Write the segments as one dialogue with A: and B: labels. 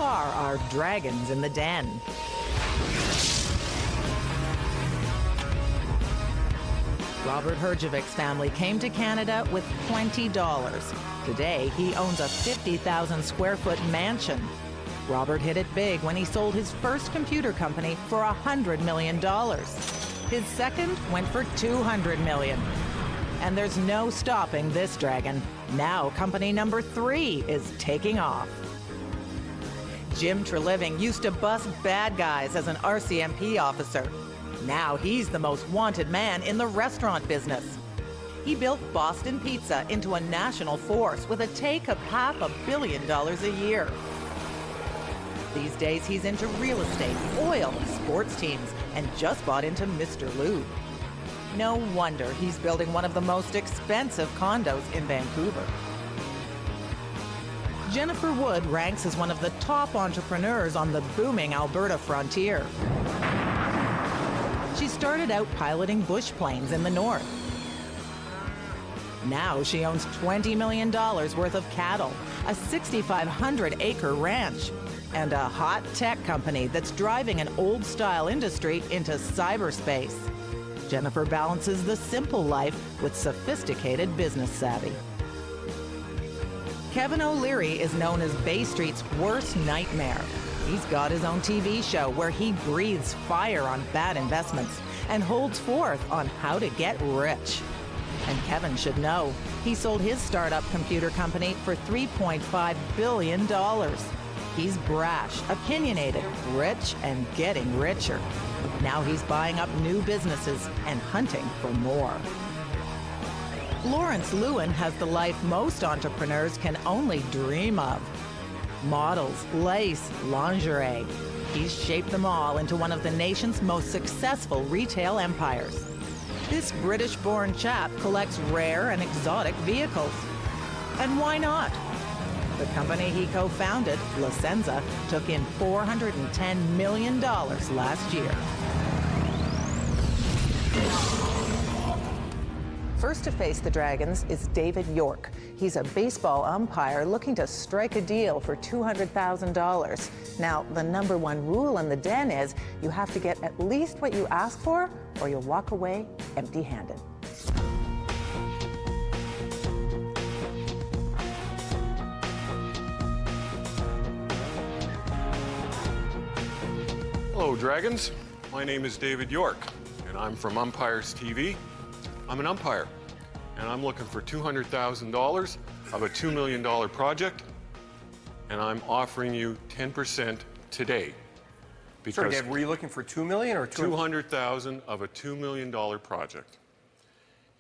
A: far are dragons in the den? Robert Herjavec's family came to Canada with $20. Today, he owns a 50,000 square foot mansion. Robert hit it big when he sold his first computer company for $100 million. His second went for $200 million. And there's no stopping this dragon. Now company number 3 is taking off. Jim Treliving used to bust bad guys as an RCMP officer. Now he's the most wanted man in the restaurant business. He built Boston Pizza into a national force with a take of $500 million a year. These days he's into real estate, oil, sports teams, and just bought into Mr. Lube. No wonder he's building one of the most expensive condos in Vancouver. Jennifer Wood ranks as one of the top entrepreneurs on the booming Alberta frontier. She started out piloting bush planes in the north. Now she owns $20 million worth of cattle, a 6,500-acre ranch, and a hot tech company that's driving an old-style industry into cyberspace. Jennifer balances the simple life with sophisticated business savvy. Kevin O'Leary is known as Bay Street's worst nightmare. He's got his own TV show where he breathes fire on bad investments and holds forth on how to get rich. And Kevin should know, he sold his startup computer company for $3.5 billion. He's brash, opinionated, rich, and getting richer. Now he's buying up new businesses and hunting for more. Lawrence Lewin has the life most entrepreneurs can only dream of. Models, lace, lingerie. He's shaped them all into one of the nation's most successful retail empires. This British-born chap collects rare and exotic vehicles. And why not? The company he co-founded, Licenza, took in $410 million last year. First to face the Dragons is David York. He's a baseball umpire looking to strike a deal for $200,000. Now, the #1 rule in the den is you have to get at least what you ask for, or you'll walk away empty-handed.
B: Hello, Dragons. My name is David York, and I'm from Umpires TV. I'm an umpire, and I'm looking for $200,000 of a $2 million project, and I'm offering you 10% today.
C: Sorry, Dave, were you looking for $2 million or
B: $200,000 of a $2 million project?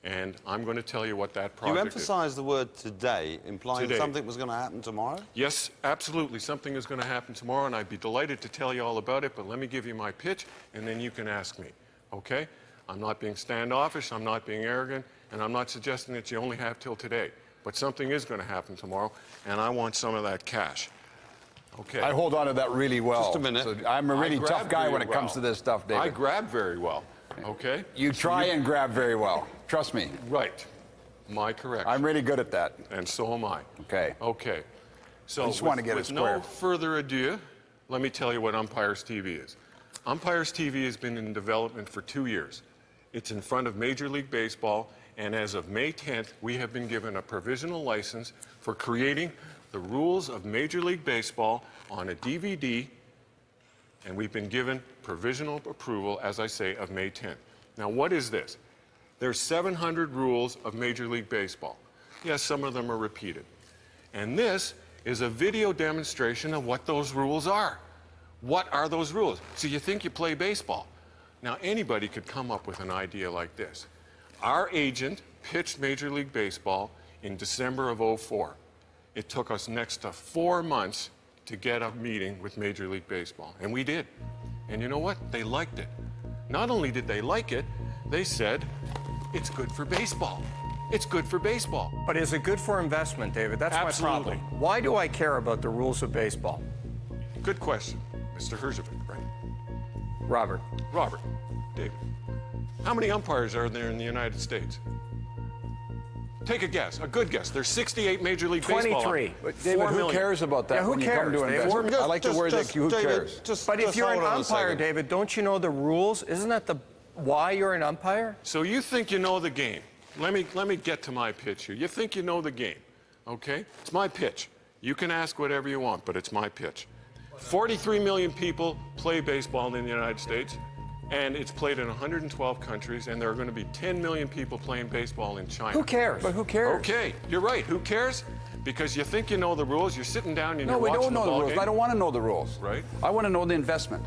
B: And I'm going to tell you what that project is.
D: You emphasized the word today, implying something was going to happen tomorrow?
B: Yes, absolutely. Something is going to happen tomorrow, and I'd be delighted to tell you all about it, but let me give you my pitch, and then you can ask me, okay? I'm not being standoffish, I'm not being arrogant, and I'm not suggesting that you only have till today. But something is going to happen tomorrow, and I want some of that cash. Okay.
E: I hold on to that really well.
D: Just a minute.
E: So I'm a really tough guy when it comes to this stuff, David.
B: I grab very well, okay?
E: You try and grab very well. Trust me.
B: Right. My correction.
E: I'm really good at that.
B: And so am I.
E: Okay.
B: Okay. So
E: I just want to get it square.
B: No further ado, let me tell you what Umpires TV is. Umpires TV has been in development for 2 years. It's in front of Major League Baseball, and as of May 10th, we have been given a provisional license for creating the rules of Major League Baseball on a DVD, and we've been given provisional approval, as I say, of May 10th. Now, what is this? There's 700 rules of Major League Baseball. Yes, some of them are repeated. And this is a video demonstration of what those rules are. What are those rules? So you think you play baseball. Now, anybody could come up with an idea like this. Our agent pitched Major League Baseball in December of '04. It took us next to 4 months to get a meeting with Major League Baseball, and we did. And you know what? They liked it. Not only did they like it, they said, it's good for baseball. It's good for baseball.
C: But is it good for investment, David? That's
B: Absolutely.
C: my problem. Why do I care about the rules of baseball?
B: Good question, Mr. Herjavec, right?
C: Robert.
B: Robert, David, how many umpires are there in the United States? Take a guess, a good guess. There's 68 Major League Baseball.
C: 23.
E: But David,
B: 4
E: who
B: million.
E: cares about that
C: Yeah, who
E: when you come
C: cares,
E: to
C: David?
E: investment? I like the word that who
D: David,
E: cares.
C: But if you're an
D: hold on a
C: umpire,
D: second.
C: David, don't you know the rules? Isn't that the why you're an umpire?
B: So you think you know the game. Let me get to my pitch here. You think you know the game, okay? It's my pitch. You can ask whatever you want, but it's my pitch. 43 million people play baseball in the United States, and it's played in 112 countries, and there are going to be 10 million people playing baseball in China.
C: Who cares? But who cares?
B: Okay, you're right. Who cares? Because you think you know the rules. You're sitting down and
E: No,
B: you're
E: we
B: watching
E: don't know
B: the
E: the
B: ball
E: rules.
B: game.
E: I don't want to know the rules.
B: Right.
E: I want to know the investment.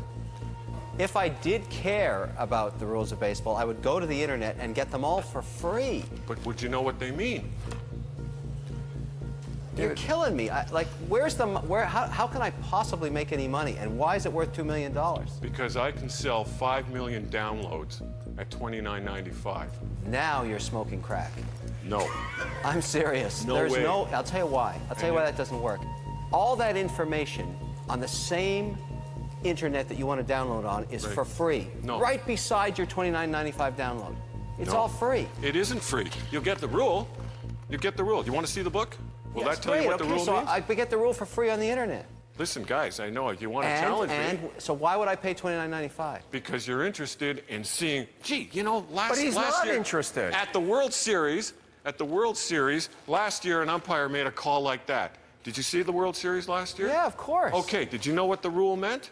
F: If I did care about the rules of baseball, I would go to the internet and get them all for free.
B: But would you know what they mean?
F: You're killing me. How can I possibly make any money? And why is it worth $2 million?
B: Because I can sell 5 million downloads at $29.95.
F: Now you're smoking crack.
B: No.
F: I'm serious.
B: No
F: There's
B: way.
F: I'll tell you why. I'll tell you why that doesn't work. All that information on the same internet that you want to download on is
B: Right.
F: for free.
B: No.
F: Right beside your $29.95 download. It's
B: No.
F: all free.
B: It isn't free. You'll get the rule. You get the rule. You want to see the book? Will that tell you what the rule
F: so
B: means?
F: I get the rule for free on the internet.
B: Listen, guys, I know you want to challenge me
F: So why would I pay $29.95?
B: because you're interested in seeing. Gee, you know, last
C: But he's
B: last
C: not
B: year
C: interested.
B: at the World Series. At the World Series last year, an umpire made a call like that. Did you see the World Series last year?
F: Yeah, of course.
B: Okay. Did you know what the rule meant?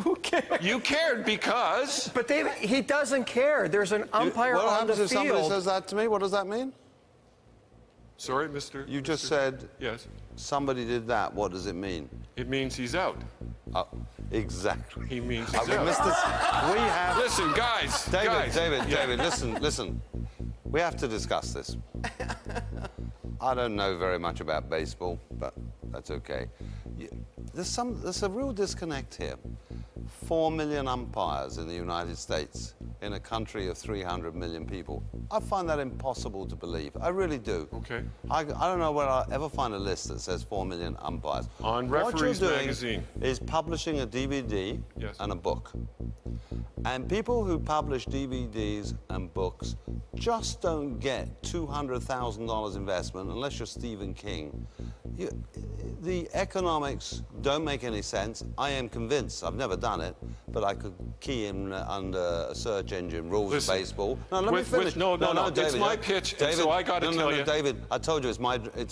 F: Who cares?
B: You cared because.
C: But David, he doesn't care. There's an umpire
D: What
C: on
D: happens
C: the
D: if somebody
C: field.
D: says that to me? What does that mean?
B: Sorry, Mr.
D: You just
B: Mr.
D: said
B: Yes.
D: somebody did that. What does it mean?
B: It means he's out.
D: Oh, exactly.
B: He means he's
D: We
B: out.
D: have.
B: Listen, guys.
D: David,
B: guys.
D: David, listen. We have to discuss this. I don't know very much about baseball, but that's okay. There's a real disconnect here. 4 million umpires in the United States, in a country of 300 million people. I find that impossible to believe. I really do.
B: Okay.
D: I don't know where I'll ever find a list that says 4 million umpires.
B: On
D: What
B: Referees
D: you're doing
B: Magazine.
D: is publishing a DVD
B: Yes.
D: and a book. And people who publish DVDs and books just don't get $200,000 investment unless you're Stephen King. The economics don't make any sense. I am convinced, I've never done it, but I could key in under a search engine, rules
B: Listen,
D: of baseball. No, let me finish.
B: no, it's
D: David,
B: my pitch, and so I gotta tell you-
D: David, I told you it's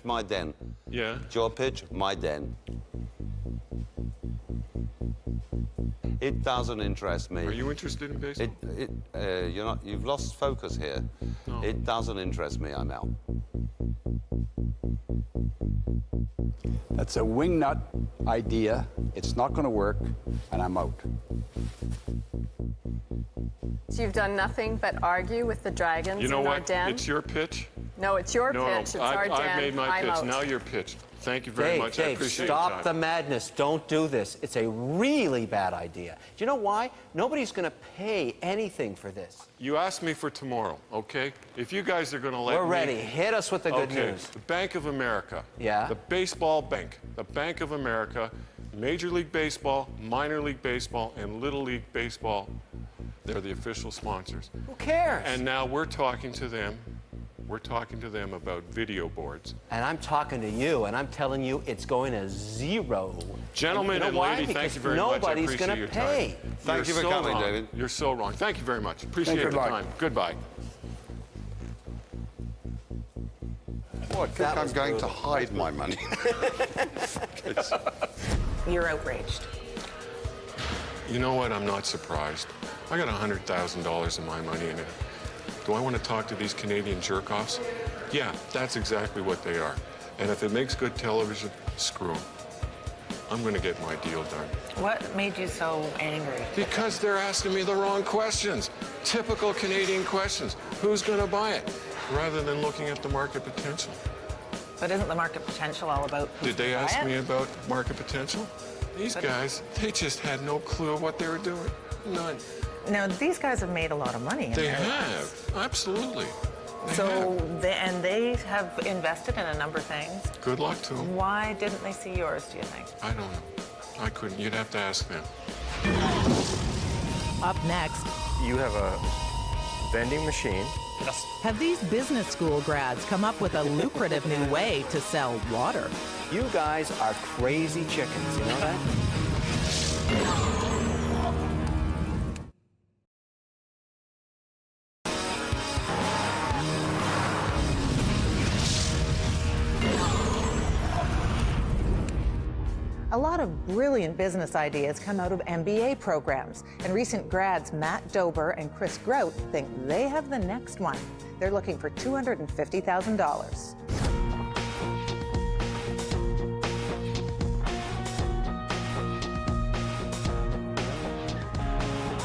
D: my den.
B: Yeah.
D: It's your pitch, my den. It doesn't interest me.
B: Are you interested in baseball?
D: You're not. You've lost focus here.
B: No.
D: It doesn't interest me. I'm out.
E: That's a wingnut idea. It's not going to work, and I'm out.
G: So you've done nothing but argue with the Dragons
B: You know
G: in our
B: what?
G: den?
B: It's your pitch.
G: No, it's your
B: No,
G: pitch. It's our den.
B: I've made my
G: I'm
B: pitch.
G: out.
B: Now your pitch. Thank you very much. I
F: Dave,
B: appreciate
F: stop
B: your
F: the
B: time.
F: madness. Don't do this. It's a really bad idea. Do you know why? Nobody's going to pay anything for this.
B: You asked me for tomorrow, okay? If you guys are going to let
F: We're
B: me...
F: ready. Hit us with the good
B: Okay,
F: news.
B: the Bank of America.
F: Yeah?
B: The baseball bank. The Bank of America, Major League Baseball, Minor League Baseball, and Little League Baseball. They're the official sponsors.
F: Who cares?
B: And now we're talking to them. We're talking to them about video boards.
F: And I'm talking to you, and I'm telling you it's going to zero.
B: Gentlemen
F: you know
B: and
F: why?
B: lady,
F: Because
B: thank you very much. I
F: nobody's
B: appreciate
F: gonna
B: your
F: pay.
B: time.
D: Thank you for
B: You're so
D: coming,
B: wrong.
D: David.
B: You're so wrong. Thank you very much. Appreciate
E: Good
B: the
E: luck.
B: time. Goodbye.
D: Oh, I think
F: That
D: I'm
F: was
D: going to
F: brutal.
D: hide my money.
A: You're outraged.
B: You know what? I'm not surprised. I got $100,000 of my money in it. Do I want to talk to these Canadian jerk-offs? Yeah, that's exactly what they are. And if it makes good television, screw them. I'm going to get my deal done.
A: What made you so angry?
B: Because they're asking me the wrong questions. Typical Canadian questions. Who's going to buy it? Rather than looking at the market potential.
A: But isn't the market potential all about who's
B: Did they
A: gonna buy
B: ask
A: it?
B: me about market potential? These guys, they just had no clue of what they were doing. None.
A: Now, these guys have made a lot of money. in
B: They
A: their lives.
B: have. Absolutely. They
A: So,
B: have.
A: they have invested in a number of things.
B: Good luck to them.
A: Why didn't they see yours, do you think?
B: I don't know. I couldn't. You'd have to ask them.
A: Up next,
C: You have a vending machine,
H: Yes.
A: Have these business school grads come up with a lucrative new way to sell water?
F: You guys are crazy chickens, you know that?
A: A lot of brilliant business ideas come out of MBA programs, and recent grads Matt Dober and Chris Grout think they have the next one. They're looking for $250,000.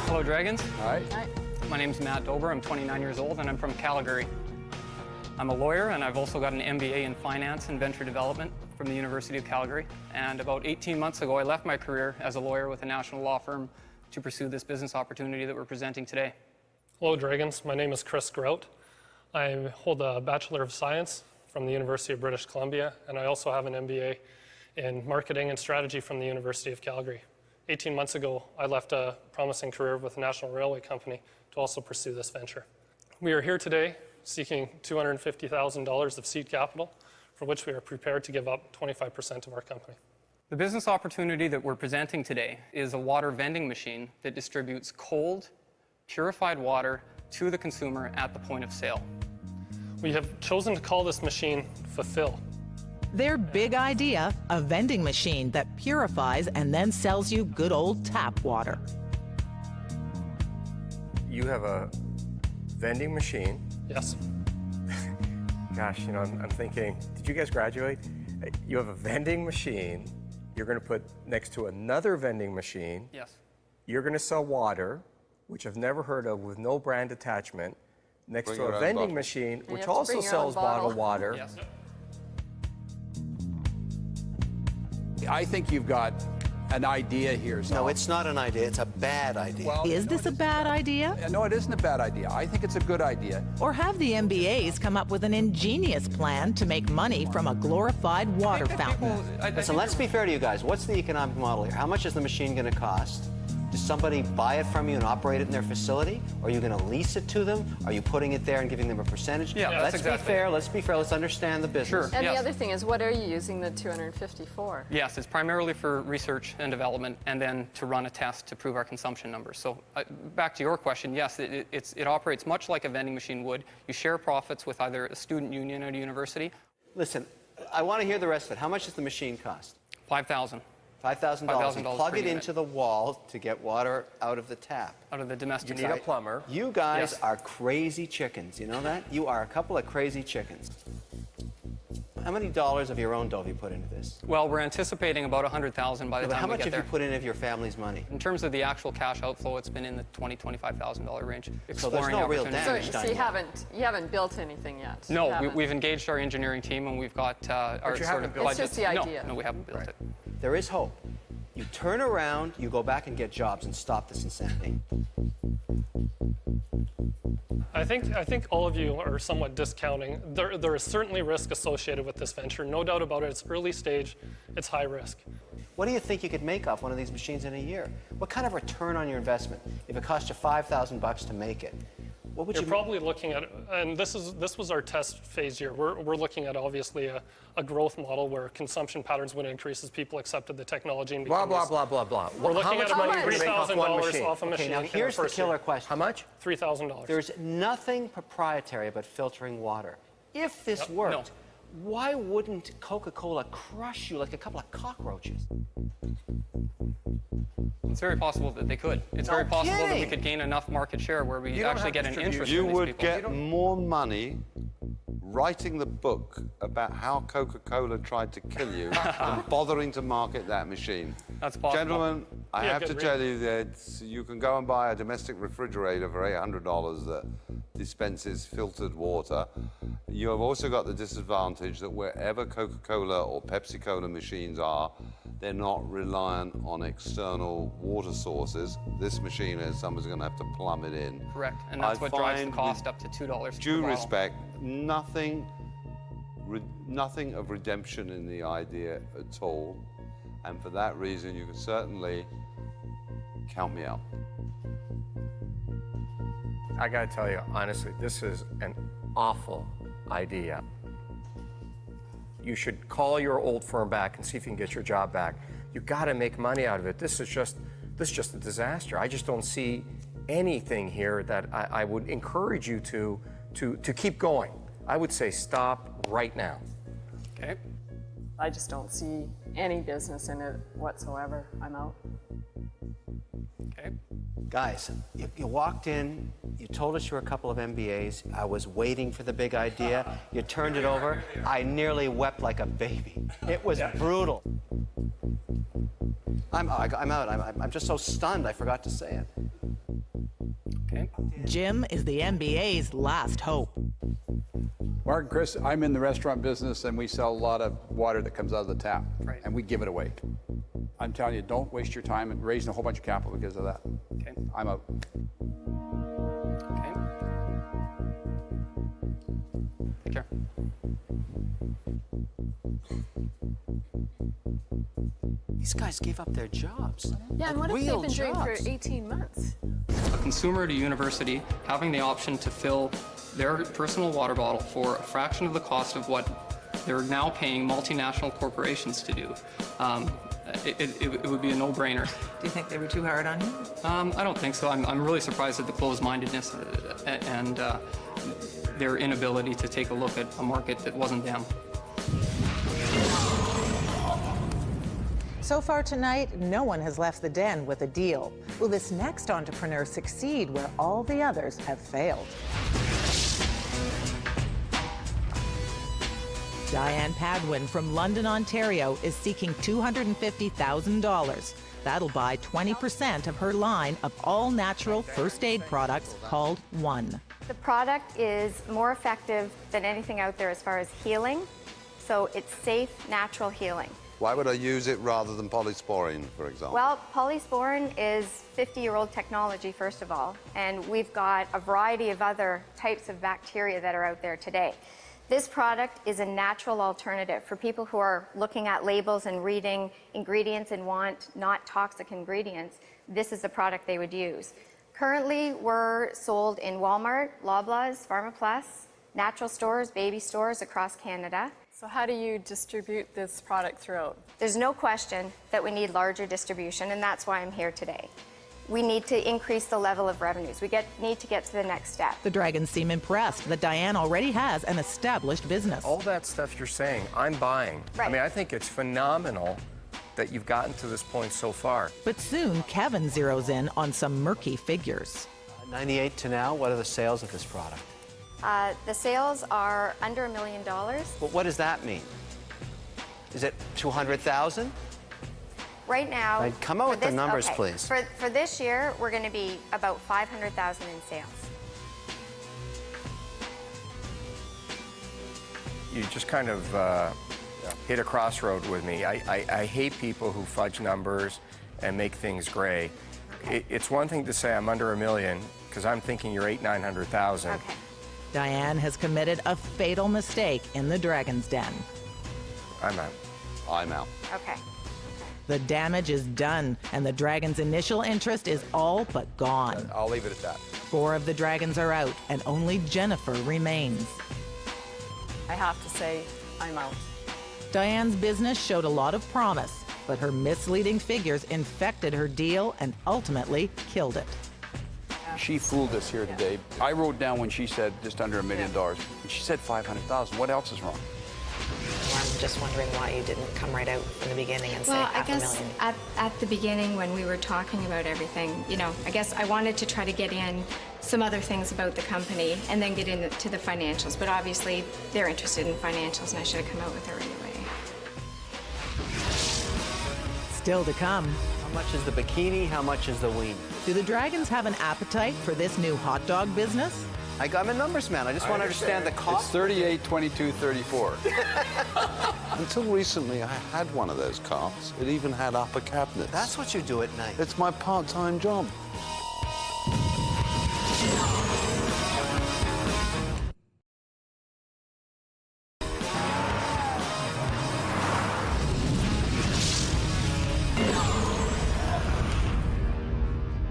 I: Hello, Dragons.
E: Hi.
I: My name's Matt Dober. I'm 29 years old, and I'm from Calgary. I'm a lawyer, and I've also got an MBA in Finance and Venture Development from the University of Calgary. And about 18 months ago, I left my career as a lawyer with a national law firm to pursue this business opportunity that we're presenting today.
H: Hello, Dragons. My name is Chris Grout. I hold a Bachelor of Science from the University of British Columbia, and I also have an MBA in Marketing and Strategy from the University of Calgary. 18 months ago, I left a promising career with a national railway company to also pursue this venture. We are here today seeking $250,000 of seed capital, for which we are prepared to give up 25% of our company.
I: The business opportunity that we're presenting today is a water vending machine that distributes cold, purified water to the consumer at the point of sale.
H: We have chosen to call this machine Fulfill.
A: Their big idea, a vending machine that purifies and then sells you good old tap water.
C: You have a vending machine.
H: Yes.
C: Gosh, you know, I'm thinking, did you guys graduate? You have a vending machine. You're going to put next to another vending machine.
I: Yes.
C: You're going to sell water, which I've never heard of, with no brand attachment, next
D: Bring
C: to
D: your
C: a
D: own
C: vending
D: bottle.
C: machine,
G: you
C: which
G: have to
C: also
G: bring your
C: sells
G: own bottle.
C: bottled water.
I: Yes.
E: I think you've got an idea here. So.
F: No, it's not an idea. It's a bad idea.
E: Well,
A: Is this a bad idea?
E: no, it isn't a bad idea. I think it's a good idea.
A: Or have the MBAs come up with an ingenious plan to make money from a glorified water fountain?
F: Listen, let's be fair to you guys. What's the economic model here? How much is the machine going to cost? Does somebody buy it from you and operate it in their facility? Or are you going to lease it to them? Are you putting it there and giving them a percentage?
I: Yeah, that's
F: let's
I: exactly
F: be fair. Let's be fair. Let's understand the business.
I: Sure.
G: And
I: Yes.
G: the other thing is, what are you using the 250 for?
I: Yes, it's primarily for research and development, and then to run a test to prove our consumption numbers. So back to your question, yes, it operates much like a vending machine would. You share profits with either a student union at a university.
F: Listen, I want to hear the rest of it. How much does the machine cost?
I: $5,000
F: $5,000. You plug
I: per
F: it
I: unit.
F: into the wall to get water out of the tap.
I: out of the domestic
C: You need a
I: side.
C: plumber.
F: You guys
I: Yes.
F: are crazy chickens. You know that? You are a couple of crazy chickens. How many dollars of your own dough have you put into this?
I: Well, we're anticipating about $100,000 by the
F: But
I: time
F: how
I: we
F: much
I: get
F: have
I: there.
F: you put in of your family's money?
I: In terms of the actual cash outflow, it's been in the $20,000-$25,000 range.
F: So there's
I: Exploring
F: no real
I: opportunities.
G: So,
F: damage done
G: so you
F: yet.
G: haven't built anything yet? You
I: No,
G: haven't.
I: we've engaged our engineering team, and we've got our
C: you
I: sort
C: haven't
I: of
C: built it.
G: It's just
I: budgets.
G: the idea.
I: No, we haven't built it.
F: There is hope. You turn around, you go back and get jobs and stop this insanity.
H: I think all of you are somewhat discounting. There is certainly risk associated with this venture. No doubt about it. It's early stage. It's high risk.
F: What do you think you could make off one of these machines in a year? What kind of return on your investment? If it cost you $5,000 to make it, what would
H: You're
F: you
H: probably looking at, and this was our test phase year. We're looking at obviously a growth model where consumption patterns would increase as people accepted the technology and
C: Blah,
H: became
C: blah,
H: used.
C: blah, blah, blah.
H: We're
C: How
H: looking
C: much
H: at
C: money
H: about
C: do you make off one
H: $3,000
C: machine?
H: off a
F: Okay,
H: machine.
F: now
H: in
F: here's
H: our
F: the
H: first
F: killer
H: year.
F: question.
C: How much?
H: $3,000.
F: There's nothing proprietary about filtering water. If this worked, why wouldn't Coca-Cola crush you like a couple of cockroaches?
I: It's very possible that they could. It's
F: No
I: very possible that we
F: kidding.
I: could gain enough market share where we
C: You don't
I: actually
C: have
I: get an
C: distribution.
I: interest
D: You
I: from these
D: would
I: people.
D: get more money writing the book about how Coca-Cola tried to kill you than bothering to market that machine.
I: That's possible.
D: Gentlemen, I
H: Yeah,
D: have to
H: good
D: tell you that you can go and buy a domestic refrigerator for $800 that dispenses filtered water. You have also got the disadvantage that wherever Coca-Cola or Pepsi-Cola machines are, they're not reliant on external water sources. This machine is someone's going to have to plumb it in.
I: Correct, and that's
D: I
I: what drives the
D: find
I: cost
D: with
I: up to $2 per
D: due
I: bottle.
D: respect, nothing of redemption in the idea at all. And for that reason, you can certainly count me out.
C: I gotta tell you, honestly, this is an awful idea. You should call your old firm back and see if you can get your job back. You gotta make money out of it. This is just a disaster. I just don't see anything here that I would encourage you to keep going. I would say stop right now.
I: Okay.
G: I just don't see any business in it whatsoever. I'm out.
I: Okay.
F: Guys, you walked in, you told us you were a couple of MBAs. I was waiting for the big idea. You turned it over. I nearly wept like a baby. It was brutal. I'm out. I'm just so stunned I forgot to say it.
I: Okay.
A: Jim is the MBA's last hope.
E: Mark and Chris, I'm in the restaurant business, and we sell a lot of water that comes out of the tap,
I: Right.
E: and we give it away. I'm telling you, don't waste your time in raising a whole bunch of capital because of that.
I: Okay.
E: I'm out.
I: Okay. Take care.
F: These guys gave up their jobs.
G: Yeah, and what if
F: Real
G: they've been doing
F: jobs.
G: for 18 months?
I: A consumer at a university having the option to fill their personal water bottle for a fraction of the cost of what they're now paying multinational corporations to do. It would be a no-brainer.
A: Do you think they were too hard on you?
I: I don't think so. I'm really surprised at the closed-mindedness and their inability to take a look at a market that wasn't them.
A: So far tonight, no one has left the den with a deal. Will this next entrepreneur succeed where all the others have failed? Diane Padwin from London, Ontario is seeking $250,000. That'll buy 20% of her line of all-natural first aid products called One.
J: The product is more effective than anything out there as far as healing, so it's safe, natural healing.
D: Why would I use it rather than polysporine, for example?
J: Well, polysporin is 50-year-old technology, first of all, and we've got a variety of other types of bacteria that are out there today. This product is a natural alternative for people who are looking at labels and reading ingredients and want not toxic ingredients. This is the product they would use. Currently, we're sold in Walmart, Loblaws, PharmaPlus, natural stores, baby stores across Canada.
G: So how do you distribute this product throughout?
J: There's no question that we need larger distribution, and that's why I'm here today. We need to increase the level of revenues. We need to get to the next step.
A: The Dragons seem impressed that Diane already has an established business.
C: All that stuff you're saying, I'm buying.
J: Right.
C: I mean, I think it's phenomenal that you've gotten to this point so far.
A: But soon, Kevin zeroes in on some murky figures.
F: 98 to now, what are the sales of this product?
J: The sales are under $1 million.
F: But what does that mean? Is it 200,000?
J: Right now,
F: Right, come out
J: for
F: with the
J: this-
F: numbers,
J: okay,
F: please.
J: For this year, we're going to be about 500,000 in sales.
C: You just kind of hit a crossroad with me. I hate people who fudge numbers and make things gray.
J: Okay.
C: It's one thing to say I'm under $1 million, because I'm thinking you're 900,000.
J: Okay.
A: Diane has committed a fatal mistake in the Dragon's Den.
C: I'm out.
D: I'm out.
J: Okay.
A: The damage is done, and the Dragon's initial interest is all but gone.
E: I'll leave it at that.
A: 4 of the Dragons are out, and only Jennifer remains.
G: I have to say, I'm out.
A: Diane's business showed a lot of promise, but her misleading figures infected her deal and ultimately killed it.
E: She fooled us here today. I wrote down when she said just under $1 million, and she said 500,000. What else is wrong?
K: I'm just wondering why you didn't come right out from the beginning and say
J: Well, I
K: half a
J: guess
K: million.
J: at the beginning when we were talking about everything, you know, I guess I wanted to try to get in some other things about the company and then get into the financials. But obviously, they're interested in financials, and I should have come out with her anyway.
A: Still to come.
F: How much is the bikini? How much is the weenie?
A: Do the Dragons have an appetite for this new hot dog business?
F: I'm a numbers man. I just want to understand the
E: It's
F: cost.
E: 38, 22, 34.
D: Until recently, I had one of those carts. It even had upper cabinets.
F: That's what you do at night.
D: It's my part-time job.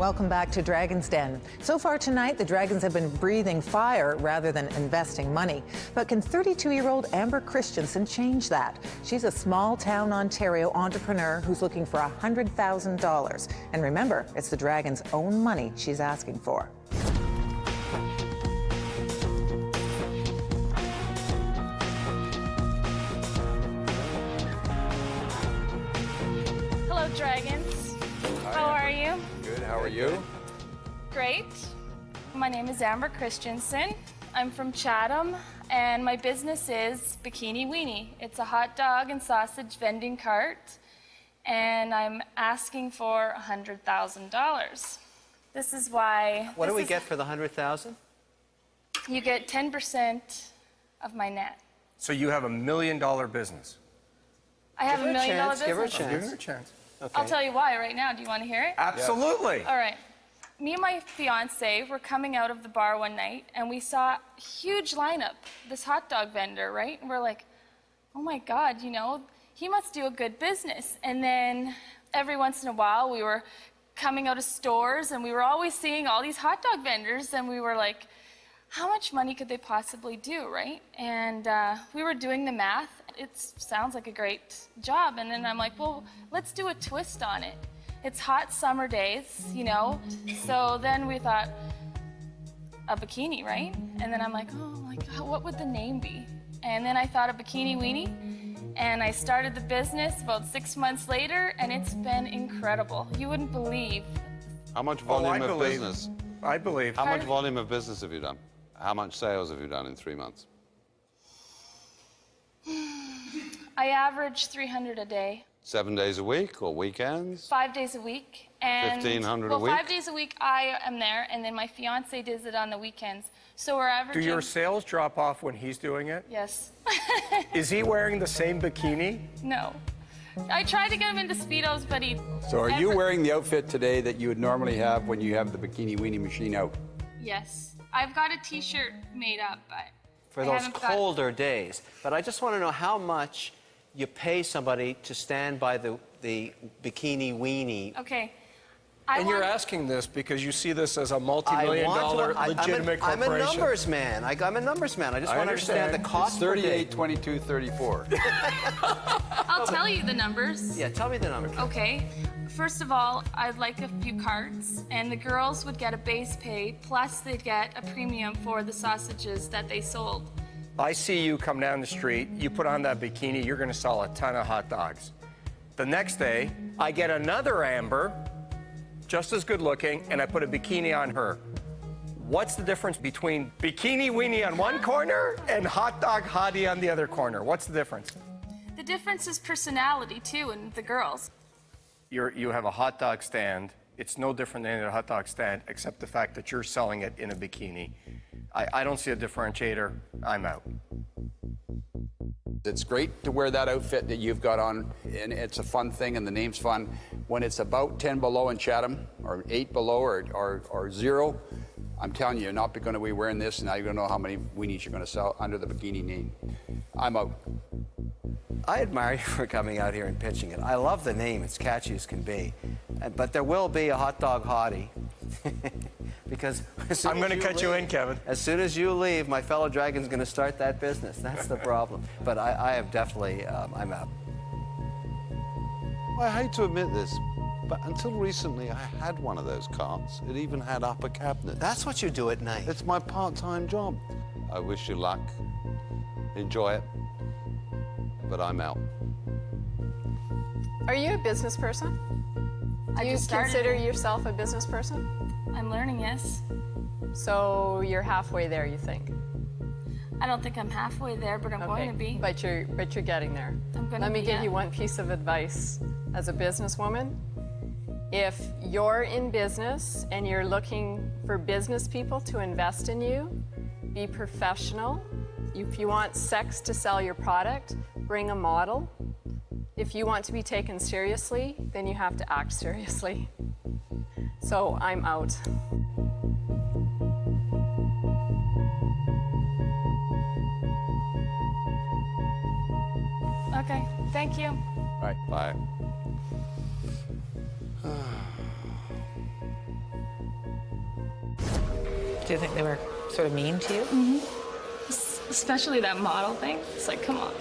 A: Welcome back to Dragon's Den. So far tonight, the Dragons have been breathing fire rather than investing money. But can 32-year-old Amber Christensen change that? She's a small-town Ontario entrepreneur who's looking for $100,000. And remember, it's the Dragons' own money she's asking for.
L: Hello, Dragons. How are you?
E: Good, how are you?
L: Great. My name is Amber Christensen. I'm from Chatham, and my business is Bikini Weenie. It's a hot dog and sausage vending cart, and I'm asking for $100,000. This is why...
F: What do we get for the $100,000?
L: You get 10% of my net.
C: So you have $1 million business.
L: I have
F: Give her
L: $1 million business.
F: Give her a chance.
C: Give her a chance.
F: Okay.
L: I'll tell you why right now. Do you want to hear it?
C: Absolutely.
L: All right. Me and my fiance were coming out of the bar one night, and we saw a huge lineup, this hot dog vendor, right? And we're like, oh my God, you know, he must do a good business. And then every once in a while, we were coming out of stores, and we were always seeing all these hot dog vendors, and we were like, how much money could they possibly do, right? And we were doing the math. It sounds like a great job. And then I'm like, well, let's do a twist on it. It's hot summer days, you know? So then we thought, a bikini, right? And then I'm like, oh my God, what would the name be? And then I thought of Bikini Weenie, and I started the business about 6 months later, and it's been incredible. You wouldn't believe.
D: How much volume of business?
C: I believe.
D: How much volume of business have you done? How much sales have you done in 3 months?
L: I average 300 a day.
D: 7 days a week or weekends?
L: 5 days a week. And
D: 1,500 a week?
L: 5 days a week I am there, and then my fiance does it on the weekends. So we're averaging...
C: Do your sales drop off when he's doing it?
L: Yes.
C: Is he wearing the same bikini?
L: No. I tried to get him into Speedos, but he...
E: So are you wearing the outfit today that you would normally have when you have the Bikini Weenie machine out?
L: Yes. I've got a T-shirt made up, but...
F: For
L: I
F: those
L: haven't got-
F: colder days. But I just want to know how much you pay somebody to stand by the Bikini Weenie.
L: Okay.
C: And you're asking this because you see this as a multi-million-dollar legitimate corporation.
F: I'm a numbers man. I'm a numbers man. I just want to understand the cost per day.
E: 38, 22, 34.
L: I'll tell you the numbers.
F: Yeah, tell me the numbers.
L: Okay. First of all, I'd like a few carts, and the girls would get a base pay, plus they'd get a premium for the sausages that they sold.
C: I see you come down the street, you put on that bikini, you're gonna sell a ton of hot dogs. The next day, I get another Amber, just as good looking, and I put a bikini on her. What's the difference between Bikini Weenie on one corner and Hot Dog Hottie on the other corner? What's the difference?
L: The difference is personality, too, in the girls.
C: You have a hot dog stand. It's no different than a hot dog stand, except the fact that you're selling it in a bikini. I don't see a differentiator. I'm out.
E: It's great to wear that outfit that you've got on, and it's a fun thing, and the name's fun. When it's about 10 below in Chatham, or 8 below, or 0, I'm telling you, you're not going to be wearing this, and now you're going to know how many weenies you're going to sell under the bikini name. I'm out.
F: I admire you for coming out here and pitching it. I love the name. It's catchy as can be. But there will be a hot dog hottie. Because
C: I'm going to cut you in, Kevin.
F: As soon as you leave, my fellow Dragon's going to start that business. That's the problem. But I have definitely, I'm out.
D: I hate to admit this, but until recently I had one of those carts. It even had upper cabinets.
F: That's what you do at night.
D: It's my part-time job. I wish you luck. Enjoy it. But I'm out.
G: Are you a business person? Do you consider yourself a business person?
L: I'm learning, yes.
G: So you're halfway there, you think?
L: I don't think I'm halfway there, but I'm going to be.
G: But you're getting there.
L: I'm going to
G: Let me
L: be,
G: give
L: yeah.
G: you one piece of advice as a businesswoman. If you're in business and you're looking for business people to invest in you, be professional. If you want sex to sell your product, bring a model. If you want to be taken seriously, then you have to act seriously. So I'm out.
L: Okay, thank you.
E: All right.
D: Bye.
K: Do you think they were sort of mean to you?
L: Mm-hmm. Especially that model thing. It's like, come on.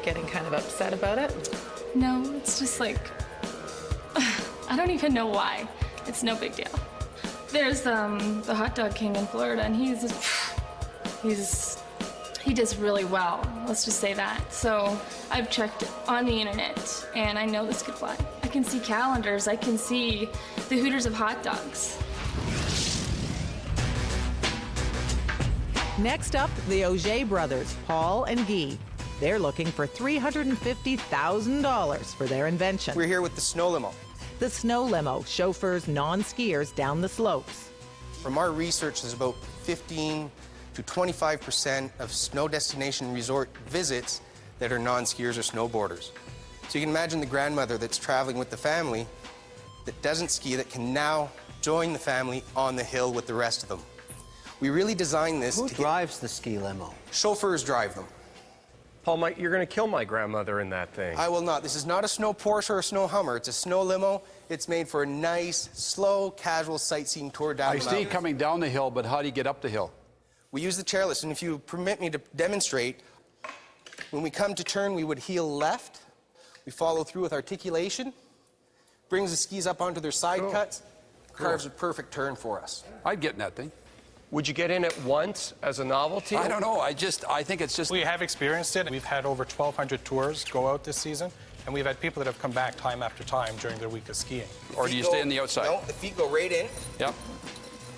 K: Getting kind of upset about it?
L: No, it's just like, I don't even know why. It's no big deal. There's the Hot Dog King in Florida, and he does really well. Let's just say that. So I've checked on the internet, and I know this could fly. I can see calendars. I can see the Hooters of hot dogs.
A: Next up, the Auger brothers, Paul and Guy. They're looking for $350,000 for their invention.
M: We're here with the Snow Limo.
A: The Snow Limo chauffeurs non-skiers down the slopes.
M: From our research, there's about 15 to 25% of snow destination resort visits that are non-skiers or snowboarders. So you can imagine the grandmother that's traveling with the family that doesn't ski that can now join the family on the hill with the rest of them. We really designed this
F: Who drives the ski limo?
M: Chauffeurs drive them.
C: Paul, you're going to kill my grandmother in that thing.
M: I will not. This is not a snow Porsche or a snow Hummer. It's a snow limo. It's made for a nice, slow, casual sightseeing tour down
E: I
M: the
E: see
M: mountain.
E: coming down the hill, but how do you get up the hill?
M: We use the chairlift, and if you permit me to demonstrate, when we come to turn, we would heel left. We follow through with articulation, brings the skis up onto their side cuts, carves a perfect turn for us.
E: I'd get in that thing.
C: Would you get in it once as a novelty?
E: I don't know. I think it's just...
N: We have experienced it. We've had over 1,200 tours go out this season, and we've had people that have come back time after time during their week of skiing.
E: Or do you stay on the outside?
M: No, the feet go right in.
E: Yep.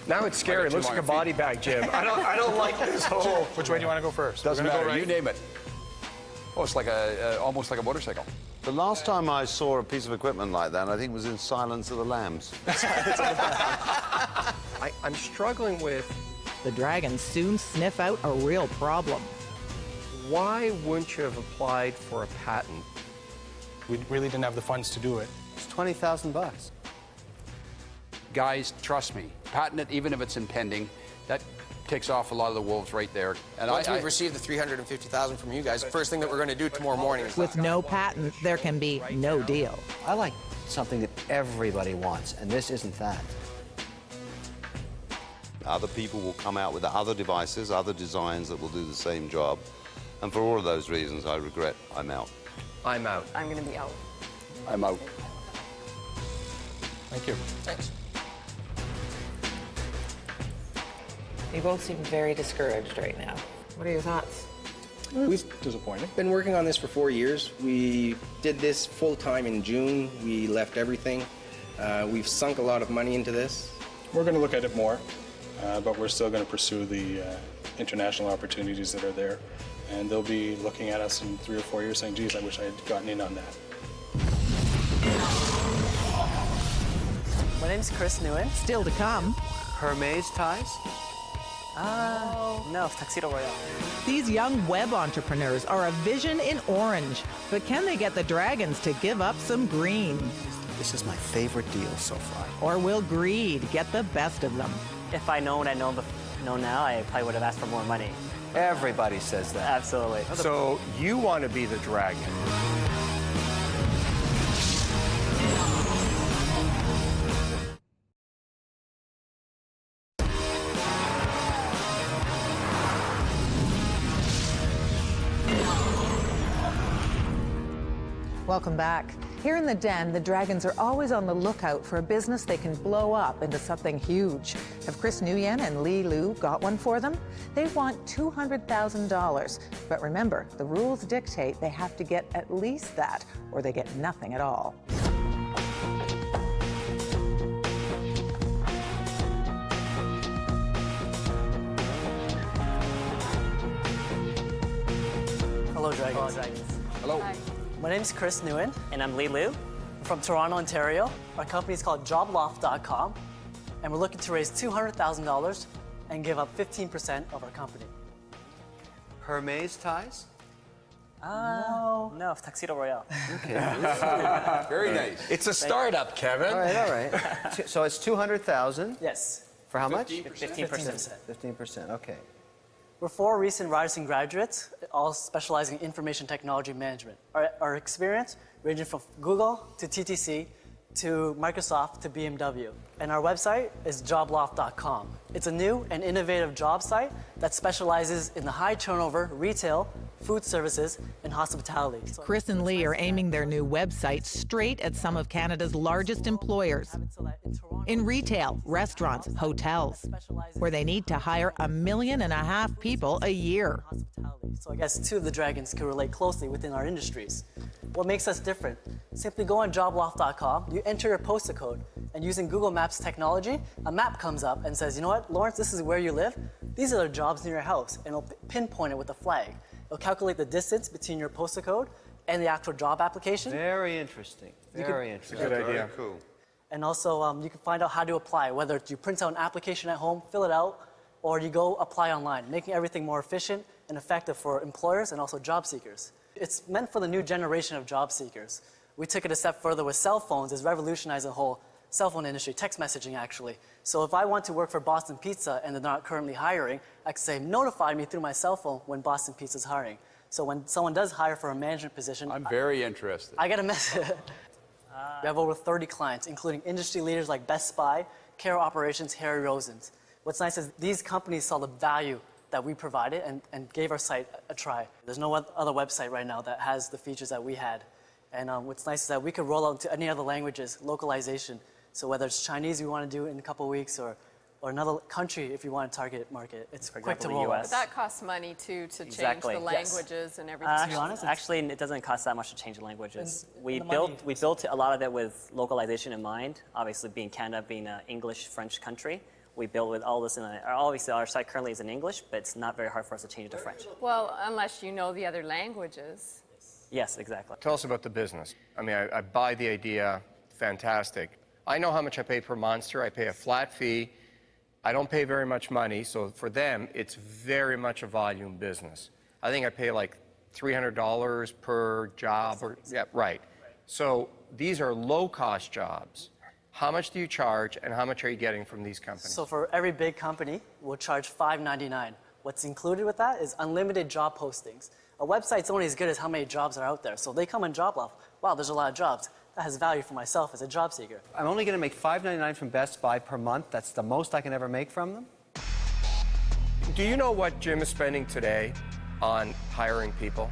C: Now it's scary. It looks like a body bag, Jim. I don't like this whole...
N: Which way do you want to go first?
E: Doesn't matter.
N: Go right?
E: You name it. Oh, it's like almost like a motorcycle.
D: The last time I saw a piece of equipment like that, I think was in Silence of the Lambs.
C: I'm struggling with...
A: The Dragons soon sniff out a real problem.
C: Why wouldn't you have applied for a patent?
N: We really didn't have the funds to do it.
F: It's $20,000.
E: Guys, trust me. Patent it, even if it's impending. That takes off a lot of the wolves right there. And
M: Once we've received the $350,000 from you guys, the first thing that we're going to do tomorrow morning is...
A: With no patent, there can be no deal.
F: I like something that everybody wants, and this isn't that.
D: Other people will come out with other devices, other designs that will do the same job. And for all of those reasons, I regret I'm out.
C: I'm out.
K: I'm going to be out.
E: I'm out.
N: Thank you.
M: Thanks.
K: You both seem very discouraged right now. What are your thoughts?
M: We've
N: Disappointed.
M: been working on this for 4 years. We did this full-time in June. We left everything. We've sunk a lot of money into this.
N: We're going to look at it more, but we're still going to pursue the international opportunities that are there. And they'll be looking at us in 3 or 4 years saying, geez, I wish I had gotten in on that.
O: My name's Chris Nguyen.
A: Still to come.
F: Hermes ties?
O: No, Tuxedo Royale.
A: These young web entrepreneurs are a vision in orange, but can they get the Dragons to give up some green?
F: This is my favorite deal so far.
A: Or will greed get the best of them?
O: If I know what I know now, I probably would have asked for more money.
F: Everybody says that.
O: Absolutely.
C: So you want to be the dragon.
A: Welcome back. Here in the Den, the Dragons are always on the lookout for a business they can blow up into something huge. Have Chris Nguyen and Li Lu got one for them? They want $200,000. But remember, the rules dictate they have to get at least that, or they get nothing at all.
O: Hello, Dragons.
E: Hello.
O: Hi. My name's Chris Nguyen, and I'm Li Lu. I'm from Toronto, Ontario. Our company is called JobLoft.com, and we're looking to raise $200,000 and give up 15% of our company.
F: Hermes ties?
O: No, Tuxedo Royale.
F: Okay.
E: Very nice.
C: It's a startup, Kevin.
F: All right. So it's $200,000.
O: Yes.
F: For how much?
O: 15%.
F: 15%, okay.
O: We're 4 recent Ryerson graduates, all specializing in information technology management. Our experience ranging from Google to TTC to Microsoft to BMW. And our website is jobloft.com. It's a new and innovative job site that specializes in the high turnover retail, food services, and hospitality.
A: Chris and Lee are aiming their new website straight at some of Canada's largest employers. In retail, restaurants, hotels, where they need to hire 1.5 million people a year.
O: So I guess two of the dragons can relate closely within our industries. What makes us different? Simply go on jobloft.com, you enter your postal code, and using Google Maps technology, a map comes up and says, you know what, Lawrence, this is where you live. These are the jobs near your house, and it'll pinpoint it with a flag. It'll calculate the distance between your postal code and the actual job application.
F: Very interesting. Very interesting.
C: Good idea.
D: Very cool.
O: And also, you can find out how to apply, whether you print out an application at home, fill it out, or you go apply online, making everything more efficient and effective for employers and also job seekers. It's meant for the new generation of job seekers. We took it a step further with cell phones. It's revolutionized the whole cell phone industry, text messaging actually. So if I want to work for Boston Pizza and they're not currently hiring, I can say, notify me through my cell phone when Boston Pizza is hiring. So when someone does hire for a management position,
E: I'm very interested.
O: I get a message. We have over 30 clients, including industry leaders like Best Buy, Care Operations, Harry Rosen's. What's nice is these companies saw the value that we provided and gave our site a try. There's no other website right now that has the features that we had. And what's nice is that we could roll out into any other languages, localization. So whether it's Chinese we want to do in a couple of weeks or another country if you want to target market, it's quick to roll out.
G: But that costs money too to change
P: Exactly,
G: the
P: yes.
G: languages and everything.
O: To be honest,
P: Actually, it doesn't cost that much to change the languages. We
O: the money-
P: built a lot of it with localization in mind. Obviously, being Canada, being an English-French country, we built with all this obviously our site currently is in English, but it's not very hard for us to change it to French.
G: Well, unless you know the other languages.
P: Yes, exactly.
C: Tell us about the business. I mean, I buy the idea, fantastic. I know how much I pay per Monster. I pay a flat fee. I don't pay very much money, so for them, it's very much a volume business. I think I pay like $300 per job. Yeah, right. So these are low-cost jobs. How much do you charge, and how much are you getting from these companies?
O: So for every big company, we'll charge $5.99. What's included with that is unlimited job postings. A website's only as good as how many jobs are out there. So they come on JobLoft. Wow, there's a lot of jobs. That has value for myself as a job seeker.
F: I'm only going to make $5.99 from Best Buy per month. That's the most I can ever make from them.
C: Do you know what Jim is spending today on hiring people?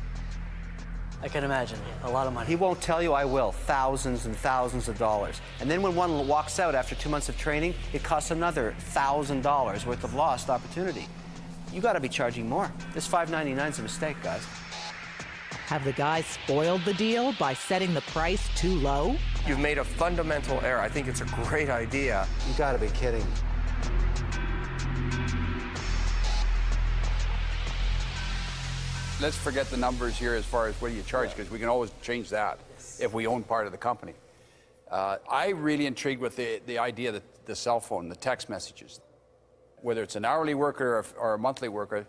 O: I can imagine. A lot of money.
F: He won't tell you, I will. Thousands and thousands of dollars. And then when one walks out after 2 months of training, it costs another $1,000 worth of lost opportunity. You got to be charging more. This $5.99 is a mistake, guys.
A: Have the guys spoiled the deal by setting the price too low?
C: You've made a fundamental error. I think it's a great idea.
F: You got to be kidding.
E: Let's forget the numbers here as far as what do you charge, because we can always change that if we own part of the company. I really intrigued with the idea that the cell phone, the text messages, whether it's an hourly worker or a monthly worker,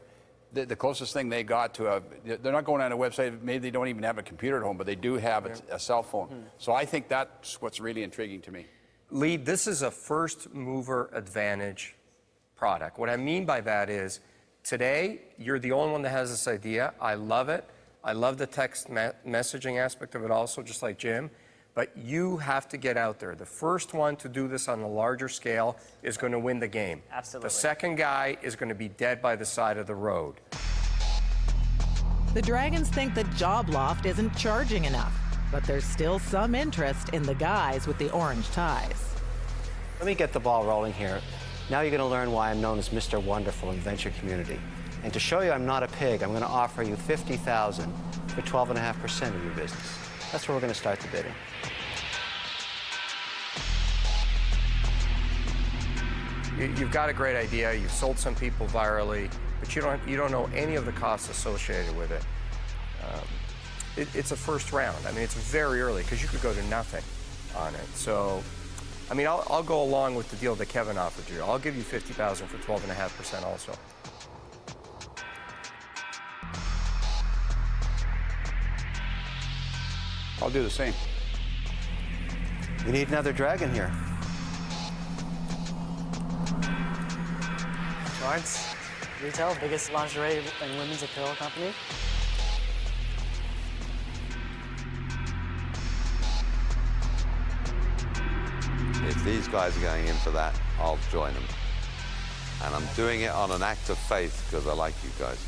E: the closest thing they got to they're not going on a website, maybe they don't even have a computer at home, but they do have a cell phone. So I think that's what's really intriguing to me.
C: Lee, this is a first mover advantage product. What I mean by that is, today, you're the only one that has this idea. I love it. I love the text messaging aspect of it also, just like Jim. But you have to get out there. The first one to do this on a larger scale is going to win the game.
P: Absolutely.
C: The second guy is going to be dead by the side of the road.
A: The Dragons think that JobLoft isn't charging enough, but there's still some interest in the guys with the orange ties.
F: Let me get the ball rolling here. Now you're going to learn why I'm known as Mr. Wonderful in the venture community. And to show you I'm not a pig, I'm going to offer you $50,000 for 12.5% of your business. That's where we're going to start the bidding.
C: You've got a great idea. You've sold some people virally, but you don't know any of the costs associated with it. It's a first round. I mean, it's very early because you could go to nothing on it. So, I mean, I'll go along with the deal that Kevin offered you. I'll give you $50,000 for 12.5% also.
E: I'll do the same.
F: We need another dragon here.
O: Lawrence, retail, biggest lingerie and women's apparel company.
D: If these guys are going in for that, I'll join them. And I'm doing it on an act of faith because I like you guys.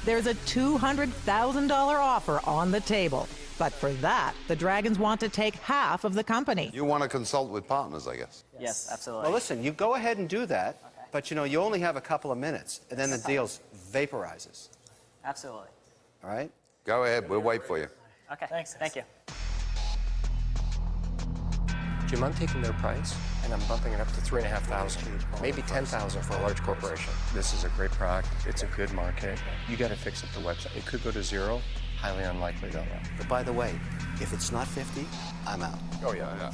A: There's a $200,000 offer on the table. But for that, the Dragons want to take half of the company.
D: You want to consult with partners, I guess.
P: Yes, absolutely.
F: Well, listen, you go ahead and do that, but you know, you only have a couple of minutes, and then the deal vaporizes.
P: Absolutely.
F: All right?
D: Go ahead, we'll wait for you.
P: Okay, thanks. Thank you.
C: Do you mind taking their price? And I'm bumping it up to $3,500, maybe $10,000 for a large corporation. This is a great product. It's a good market. You got to fix up the website. It could go to zero. Highly unlikely, though.
F: But by the way, if it's not 50, I'm out.
C: Oh, yeah.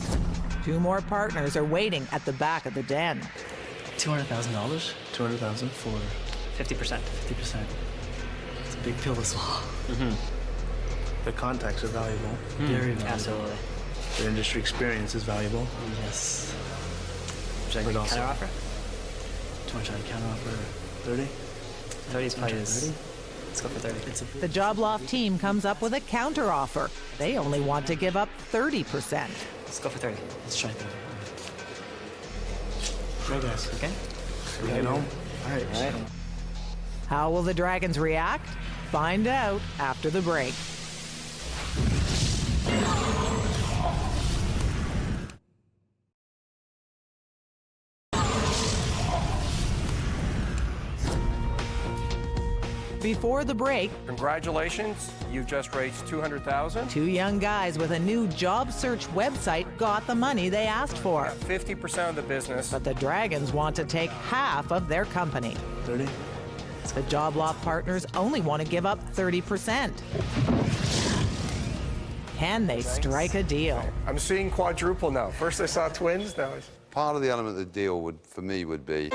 A: Two more partners are waiting at the back of the den.
O: $200,000? $200,000 for
P: 50%.
O: 50%. It's a big pill to swallow. The contacts are valuable. Very valuable.
P: Absolutely.
O: Their industry experience is valuable. Yes.
P: Should I counter offer?
O: Do you want to try to counter offer 30?
P: 30 is probably
O: 30?
P: Let's go for 30.
A: The Job Loft team comes up with a counter offer. They only want to give up 30%.
P: Let's go for 30.
O: Let's try 30. Okay, guys.
P: Okay.
O: We get home? All right.
A: How will the Dragons react? Find out after the break. Before the break,
C: Congratulations, you've just raised $200,000.
A: two young guys with a new job search website got the money they asked for.
C: 50% of the business.
A: But the Dragons want to take half of their company.
O: 30?
A: The Job Loft partners only want to give up 30%. Can they strike a deal?
C: I'm seeing quadruple now. First I saw twins, now it's...
D: Part of the element of the deal would, for me, would be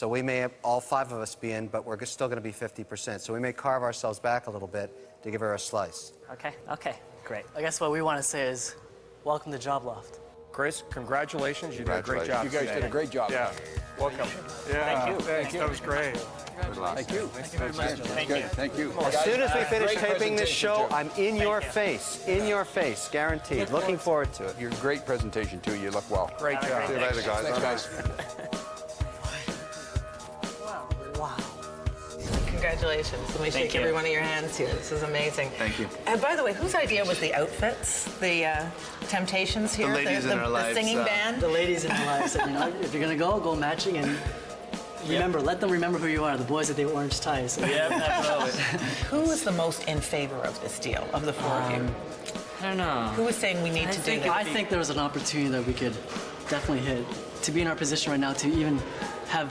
F: So we may have all 5 of us be in, but we're still going to be 50%. So we may carve ourselves back a little bit to give her a slice.
P: Okay, great.
O: I guess what we want to say is, welcome to Job Loft.
C: Chris, congratulations. You did a great job.
E: You guys did a great job.
C: Yeah. Welcome.
H: Yeah.
C: Thank you.
H: Thanks. That was great.
E: Thank you.
H: Thank you very much.
E: Thank you.
F: As soon as we finish
E: Great
F: taping this show,
E: presentation,
F: I'm in your face. In your face, guaranteed. Looking forward to it.
E: Your great presentation, too. You look well.
C: Great job.
D: See you later, guys.
E: Thanks, guys.
O: Wow.
K: Congratulations. Let me shake every one of your hands here. This is amazing.
E: Thank you.
K: And by the way, whose idea was the outfits? The Temptations here?
Q: The ladies in our lives.
K: The singing band?
O: The ladies in our lives said, you know, if you're going to go matching and remember, let them remember who you are, the boys with the orange ties.
K: Yep, absolutely. Who was the most in favor of this deal, of the 4 of you?
P: I don't know.
K: Who was saying we need to do this?
O: I think there was an opportunity that we could definitely hit. To be in our position right now, to even have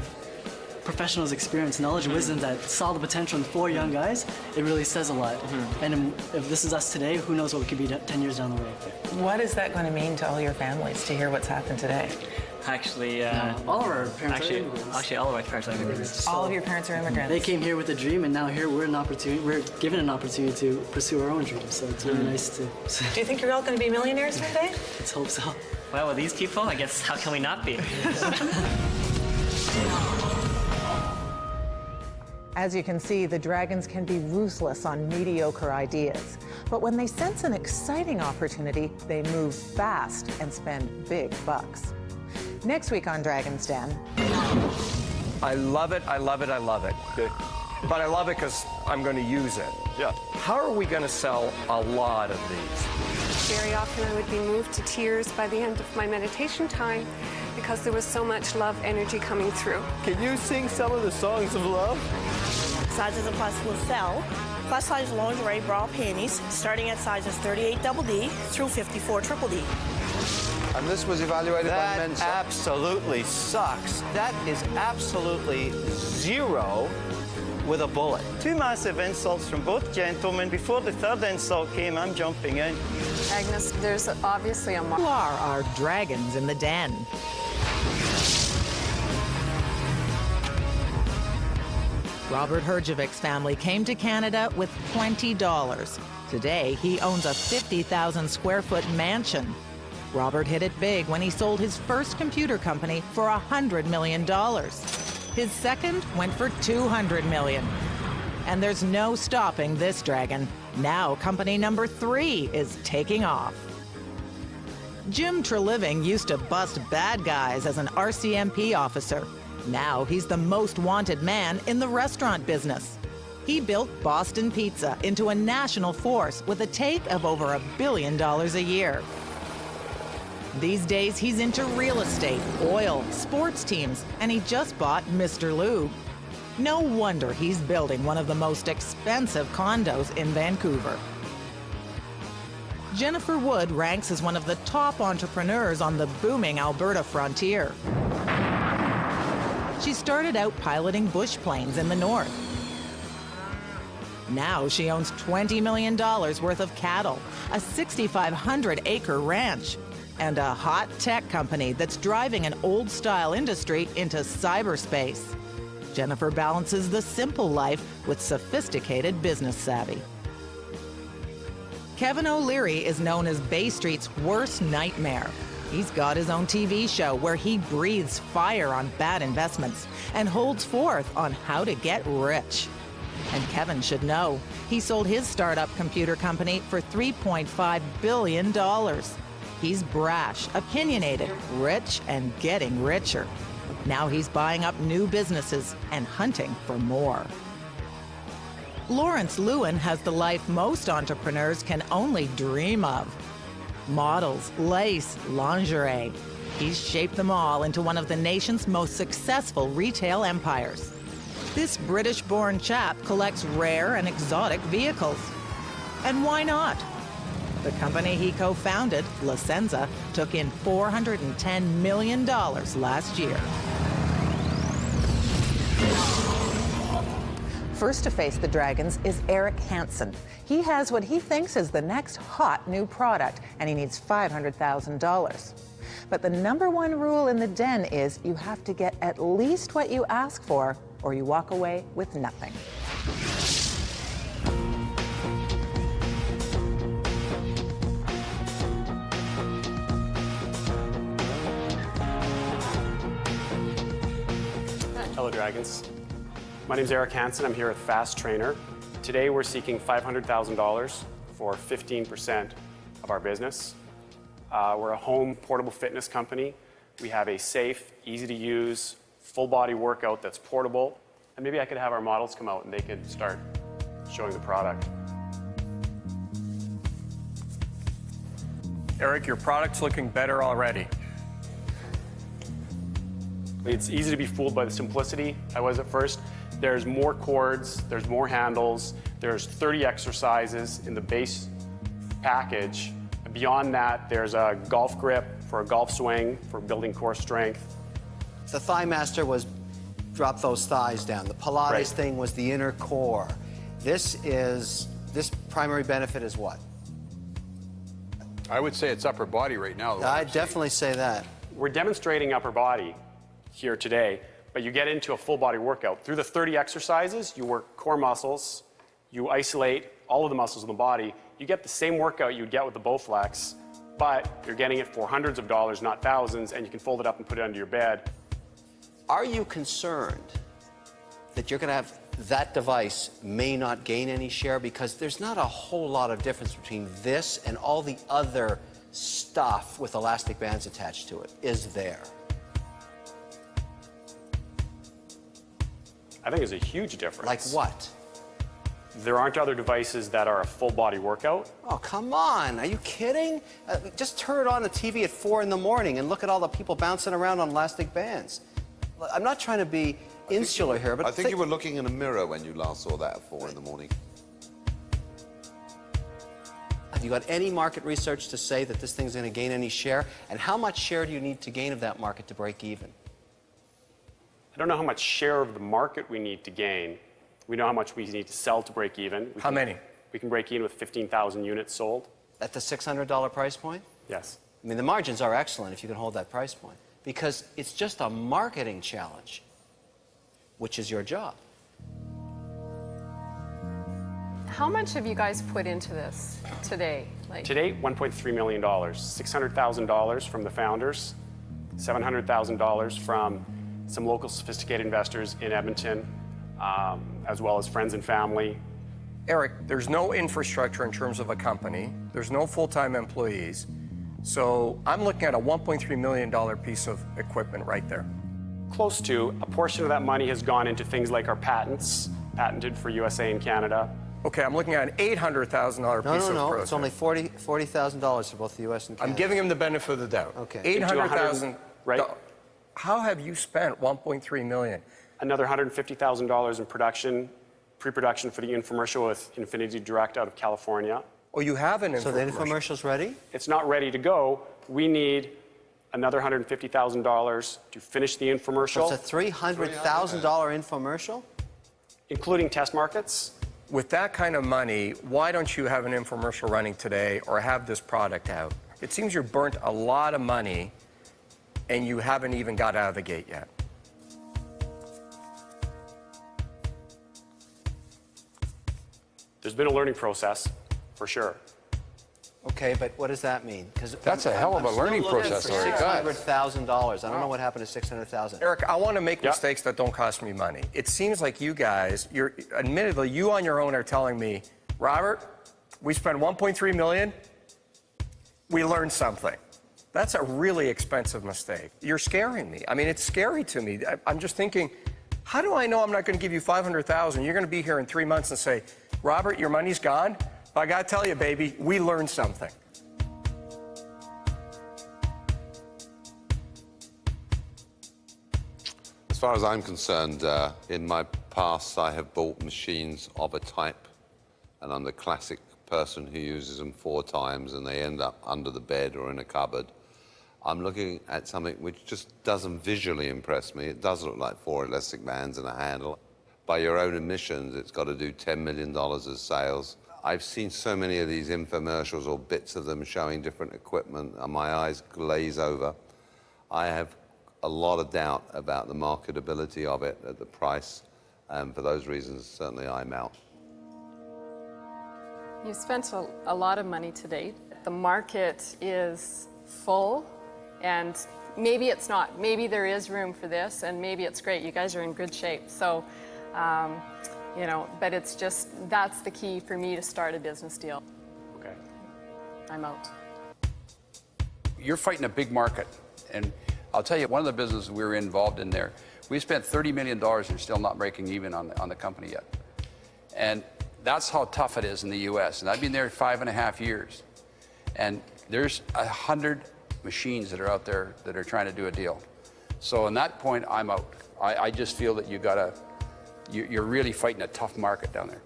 O: professionals' experience, knowledge, wisdom that saw the potential in 4 young guys, it really says a lot. And if this is us today, who knows what we could be 10 years down the road.
K: What is that going to mean to all your families to hear what's happened today?
P: Actually,
O: all of our parents are immigrants.
P: Actually, all of our parents are immigrants.
K: All of your parents are immigrants.
O: They came here with a dream, and now here we're given an opportunity to pursue our own dreams. So it's really nice to.
K: Do you think you're all going to be millionaires one day?
O: Let's hope so.
P: Well, with these people, I guess, how can we not be?
A: As you can see, the Dragons can be ruthless on mediocre ideas. But when they sense an exciting opportunity, they move fast and spend big bucks. Next week on Dragon's Den.
C: I love it, I love it, I love it. But I love it because I'm going to use it. Yeah. How are we going to sell a lot of these?
R: Very often I would be moved to tears by the end of my meditation time because there was so much love energy coming through.
S: Can you sing some of the songs of love?
T: Sizes of plus will sell. Plus size lingerie, bra, panties, starting at sizes 38 double D through 54 triple D.
D: And this was evaluated by Mensa.
F: That absolutely sucks. That is absolutely 0 with a bullet.
S: 2 massive insults from both gentlemen. Before the 3rd insult came, I'm jumping in.
G: Agnes, there's obviously a
A: Who are our dragons in the den? Robert Herjavec's family came to Canada with $20. Today, he owns a 50,000 square foot mansion. Robert hit it big when he sold his first computer company for $100 million. His second went for $200 million. And there's no stopping this dragon. Now company number 3 is taking off. Jim Treliving used to bust bad guys as an RCMP officer. Now he's the most wanted man in the restaurant business. He built Boston Pizza into a national force with a take of over $1 billion a year. These days, he's into real estate, oil, sports teams, and he just bought Mr. Lube. No wonder he's building one of the most expensive condos in Vancouver. Jennifer Wood ranks as one of the top entrepreneurs on the booming Alberta frontier. She started out piloting bush planes in the north. Now she owns $20 million worth of cattle, a 6,500-acre ranch, and a hot tech company that's driving an old-style industry into cyberspace. Jennifer balances the simple life with sophisticated business savvy. Kevin O'Leary is known as Bay Street's worst nightmare. He's got his own TV show where he breathes fire on bad investments and holds forth on how to get rich. And Kevin should know, he sold his startup computer company for $3.5 billion. He's brash, opinionated, rich, and getting richer. Now he's buying up new businesses and hunting for more. Lawrence Lewin has the life most entrepreneurs can only dream of. Models, lace, lingerie. He's shaped them all into one of the nation's most successful retail empires. This British-born chap collects rare and exotic vehicles. And why not? The company he co-founded, Licenza, took in $410 million last year. First to face the Dragons is Eric Hansen. He has what he thinks is the next hot new product, and he needs $500,000. But the #1 rule in the Den is you have to get at least what you ask for, or you walk away with nothing.
Q: Hello, Dragons. My name is Eric Hansen. I'm here with Fast Trainer. Today, we're seeking $500,000 for 15% of our business. We're a home portable fitness company. We have a safe, easy-to-use, full-body workout that's portable. And maybe I could have our models come out and they could start showing the product.
C: Eric, your product's looking better already.
Q: It's easy to be fooled by the simplicity I was at first. There's more cords, there's more handles, there's 30 exercises in the base package. Beyond that, there's a golf grip for a golf swing, for building core strength.
F: The Thigh Master was drop those thighs down. The Pilates thing was the inner core. This primary benefit is what?
E: I would say it's upper body right now.
F: I'd definitely say that.
Q: We're demonstrating upper body here today, but you get into a full body workout. Through the 30 exercises, you work core muscles, you isolate all of the muscles in the body. You get the same workout you'd get with the Bowflex, but you're getting it for hundreds of dollars, not thousands, and you can fold it up and put it under your bed.
F: Are you concerned that you're going to have that device may not gain any share? Because there's not a whole lot of difference between this and all the other stuff with elastic bands attached to it, is there?
Q: I think there's a huge difference.
F: Like what?
Q: There aren't other devices that are a full body workout.
F: Oh, come on. Are you kidding? Just turn it on the TV at 4 in the morning and look at all the people bouncing around on elastic bands. I'm not trying to be insular here, but
D: I think you were looking in a mirror when you last saw that at 4 in the morning.
F: Have you got any market research to say that this thing's going to gain any share? And how much share do you need to gain of that market to break even?
Q: I don't know how much share of the market we need to gain. We know how much we need to sell to break even.
C: How many?
Q: We can break even with 15,000 units sold.
F: At the $600 price point?
Q: Yes.
F: I mean, the margins are excellent if you can hold that price point, because it's just a marketing challenge, which is your job.
G: How much have you guys put into this today?
Q: Today, $1.3 million, $600,000 from the founders, $700,000 from some local sophisticated investors in Edmonton, as well as friends and family.
C: Eric, there's no infrastructure in terms of a company. There's no full-time employees. So I'm looking at a $1.3 million piece of equipment right there.
Q: Close to. A portion of that money has gone into things like our patents, patented for USA and Canada.
C: Okay, I'm looking at an $800,000 piece of prototype.
F: No, it's only $40,000 for both the U.S. and Canada.
C: I'm giving him the benefit of the doubt.
F: Okay.
C: $800,000.
Q: Right.
C: How have you spent $1.3 million?
Q: Another $150,000 in production, pre-production for the infomercial with Infinity Direct out of California.
C: Oh, you have an infomercial?
F: So the infomercial's ready?
Q: It's not ready to go. We need another $150,000 to finish the infomercial.
F: So it's a $300,000 infomercial?
Q: Including test markets.
C: With that kind of money, why don't you have an infomercial running today or have this product out? It seems you've burnt a lot of money and you haven't even got out of the gate yet.
Q: There's been a learning process, for sure.
F: Okay, but what does that mean? Because
E: that's a hell of a learning process.
F: $600,000. I don't know what happened to $600,000.
C: Eric, I want to make mistakes that don't cost me money. It seems like you guys, admittedly, you on your own are telling me, Robert, we spent $1.3 million, we learned something. That's a really expensive mistake. You're scaring me. I mean, it's scary to me. I'm just thinking, how do I know I'm not going to give you $500,000? You're going to be here in 3 months and say, Robert, your money's gone. But I got to tell you, baby, we learned something.
D: As far as I'm concerned, in my past, I have bought machines of a type, and I'm the classic person who uses them 4 times and they end up under the bed or in a cupboard. I'm looking at something which just doesn't visually impress me. It does look like 4 elastic bands and a handle. By your own admissions, it's got to do $10 million of sales. I've seen so many of these infomercials or bits of them showing different equipment, and my eyes glaze over. I have a lot of doubt about the marketability of it at the price, and for those reasons, certainly I'm out.
G: You've spent a lot of money to date. The market is full, and maybe it's not. Maybe there is room for this, and maybe it's great. You guys are in good shape. So, you know, but it's just, that's the key for me to start a business deal.
Q: Okay.
G: I'm out.
E: You're fighting a big market, and I'll tell you, one of the businesses we were involved in there, we spent $30 million and still not breaking even on the company yet. And that's how tough it is in the U.S. And I've been there 5.5 years. And there's 100 machines that are out there that are trying to do a deal. So on that point, I'm out. I just feel that you're really fighting a tough market down there.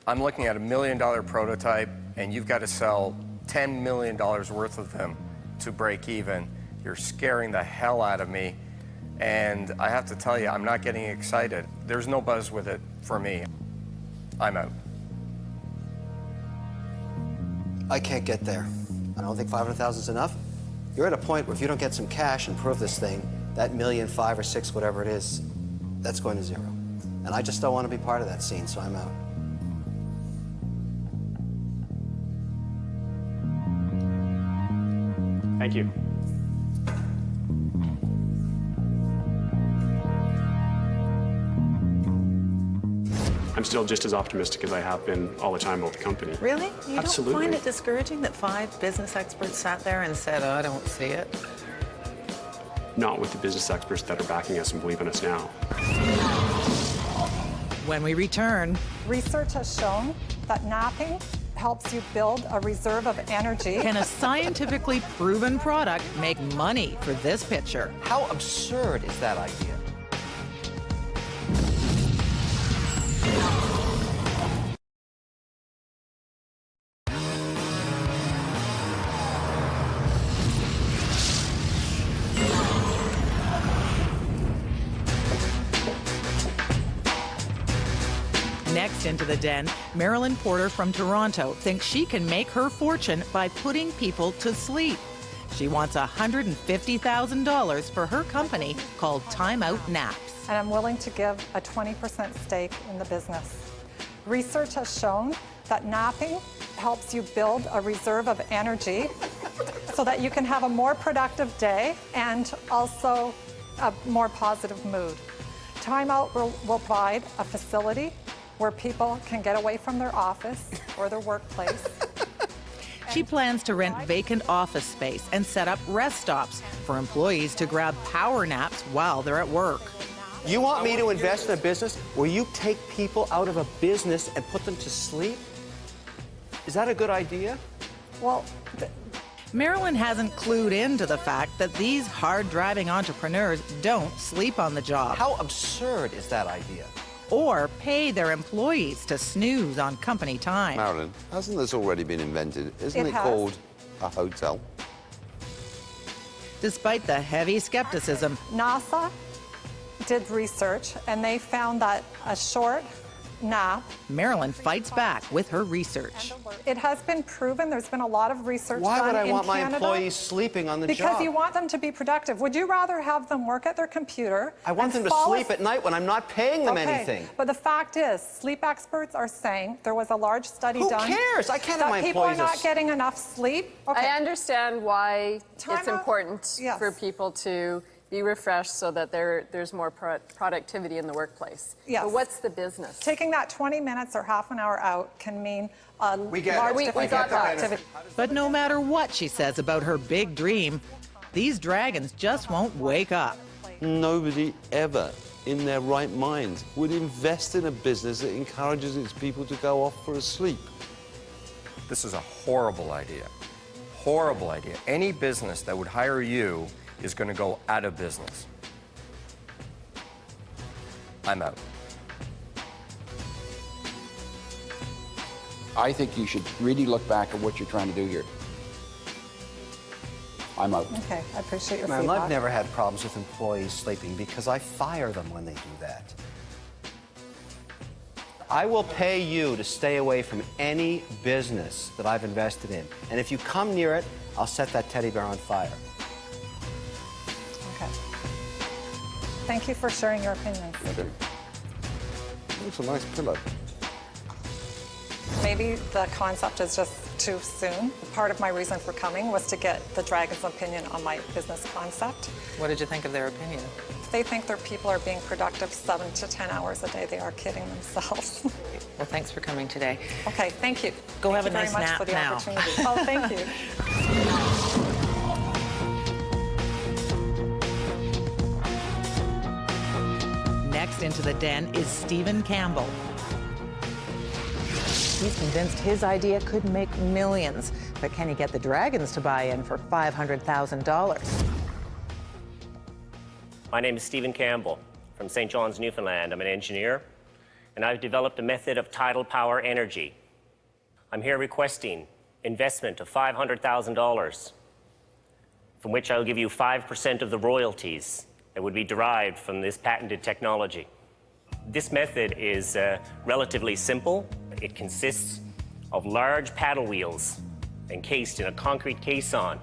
C: I'm looking at $1 million prototype, and you've got to sell $10 million worth of them to break even. You're scaring the hell out of me, and I have to tell you, I'm not getting excited. There's no buzz with it for me. I'm out.
F: I can't get there. I don't think 500,000 is enough. You're at a point where if you don't get some cash and prove this thing, that $1.5 million or $6 million, whatever it is, that's going to zero. And I just don't want to be part of that scene, so I'm out.
Q: Thank you. I'm still just as optimistic as I have been all the time about the company.
A: Really? You
Q: Absolutely.
A: don't find it discouraging that 5 business experts sat there and said, oh, I don't see it?
Q: Not with the business experts that are backing us and believe in us now.
A: When we return,
U: research has shown that napping helps you build a reserve of energy.
A: can a scientifically proven product make money for this pitcher?
F: How absurd is that idea?
A: Next into the den, Marilyn Porter from Toronto thinks she can make her fortune by putting people to sleep. She wants $150,000 for her company called Time Out Naps.
U: And I'm willing to give a 20% stake in the business. Research has shown that napping helps you build a reserve of energy so that you can have a more productive day and also a more positive mood. Time Out will provide a facility where people can get away from their office or their workplace.
A: She plans to rent vacant office space and set up rest stops for employees to grab power naps while they're at work.
F: You want me to invest in a business where you take people out of a business and put them to sleep? Is that a good idea?
U: Well,
A: Marilyn hasn't clued into the fact that these hard-driving entrepreneurs don't sleep on the job.
F: How absurd is that idea?
A: Or pay their employees to snooze on company time.
D: Marilyn, hasn't this already been invented? Isn't it called a hotel?
A: Despite the heavy skepticism,
U: NASA did research and they found that a short nap.
A: Marilyn fights back with her research.
U: It has been proven, there's been a lot of research
F: Why
U: done
F: would I
U: in
F: want my
U: Canada
F: employees sleeping on the job?
U: because you want them to be productive. Would you rather have them work at their computer?
F: I want them to sleep at night when I'm not paying them anything.
U: But the fact is, sleep experts are saying there was a large study
F: Who
U: done.
F: cares? I can't have my
U: that people are
F: employees
U: not getting enough sleep.
G: I understand why it's important
U: Yes.
G: for people to be refreshed so that there's more productivity in the workplace.
U: Yes.
G: But what's the business?
U: Taking that 20 minutes or half an hour out can mean a large
A: we
U: difference
A: got
U: in
A: that.
U: productivity.
A: But no matter what she says about her big dream, these dragons just won't wake up.
D: Nobody ever in their right mind would invest in a business that encourages its people to go off for a sleep.
C: This is a horrible idea. Horrible idea. Any business that would hire you is going to go out of business. I'm out.
E: I think you should really look back at what you're trying to do here. I'm out.
U: Okay, I appreciate your
F: Ma'am,
U: feedback.
F: I've never had problems with employees sleeping because I fire them when they do that. I will pay you to stay away from any business that I've invested in. And if you come near it, I'll set that teddy bear on fire.
U: Okay. Thank you for sharing your opinions.
D: Okay. It's a nice pillow.
U: Maybe the concept is just too soon. Part of my reason for coming was to get the Dragon's opinion on my business concept.
K: What did you think of their opinion?
U: If they think their people are being productive 7 to 10 hours a day, they are kidding themselves.
K: Well, thanks for coming today.
U: Okay, thank you.
K: Go have a
U: Thank you
K: nice
U: very much
K: nap
U: for the
K: now.
U: opportunity. Oh, thank you.
A: Next into the den is Stephen Campbell. He's convinced his idea could make millions, but can he get the Dragons to buy in for $500,000?
B: My name is Stephen Campbell from St. John's, Newfoundland. I'm an engineer, and I've developed a method of tidal power energy. I'm here requesting investment of $500,000, from which I'll give you 5% of the royalties that would be derived from this patented technology. This method is relatively simple. It consists of large paddle wheels encased in a concrete caisson.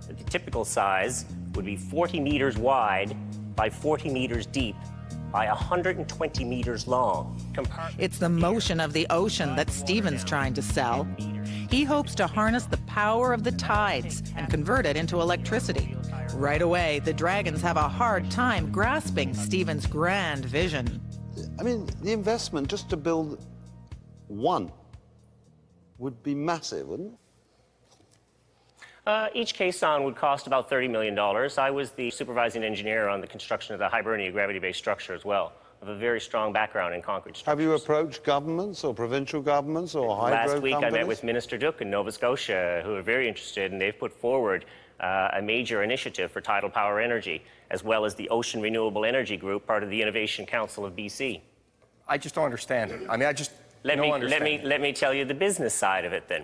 B: The typical size would be 40 meters wide by 40 meters deep by 120 meters long.
A: It's the motion of the ocean that Stephen's trying to sell. He hopes to harness the power of the tides and convert it into electricity. Right away, the Dragons have a hard time grasping Stephen's grand vision.
D: I mean, the investment just to build one would be massive, wouldn't it?
B: Each caisson would cost about $30 million. I was the supervising engineer on the construction of the Hibernia gravity-based structure as well. I have a very strong background in concrete structures.
D: Have you approached governments or provincial governments or hydro
B: Last week
D: companies?
B: I met with Minister Duke in Nova Scotia, who are very interested, and they've put forward a major initiative for tidal power energy, as well as the Ocean Renewable Energy Group, part of the Innovation Council of BC.
C: I just don't understand it. I mean, I just
B: Let
C: don't understand.
B: me tell you the business side of it then.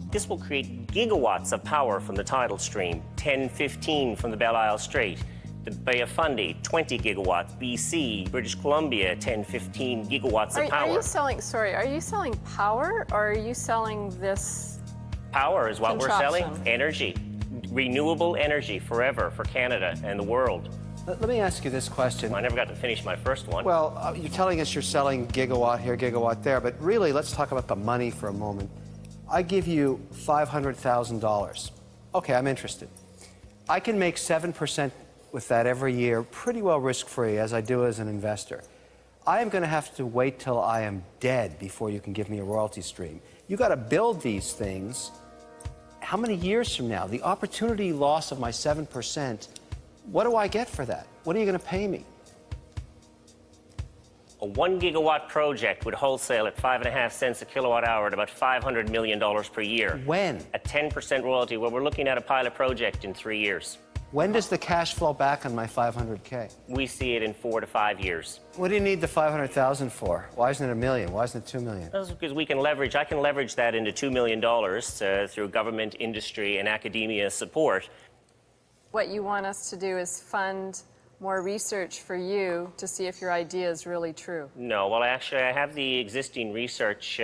B: This will create gigawatts of power from the tidal stream, 10, 15 from the Belle Isle Strait. The Bay of Fundy, 20 gigawatts. BC, British Columbia, 10, 15 gigawatts of power.
G: Are you selling power, or are you selling this?
B: Power is what we're selling.
G: Contraption.
B: Energy. Renewable energy forever for Canada and the world.
F: Let me ask you this question.
B: I never got to finish my first one.
F: Well, you're telling us you're selling gigawatt here, gigawatt there, but really, let's talk about the money for a moment. I give you $500,000. Okay, I'm interested. I can make 7% with that every year, pretty well risk-free, as I do as an investor. I am going to have to wait till I am dead before you can give me a royalty stream. You got to build these things. How many years from now? The opportunity loss of my 7%, what do I get for that? What are you going to pay me?
B: A 1 gigawatt project would wholesale at 5.5 cents a kilowatt hour at about $500 million per year.
F: When?
B: A 10% royalty. Well, we're looking at a pilot project in 3 years.
F: When does the cash flow back on my 500K?
B: We see it in 4 to 5 years.
F: What do you need the 500,000 for? Why isn't it $1 million? Why isn't it $2 million?
B: That's because we can leverage, I can leverage that into $2 million through government, industry, and academia support.
G: What you want us to do is fund more research for you to see if your idea is really true.
B: No, well, actually, I have the existing research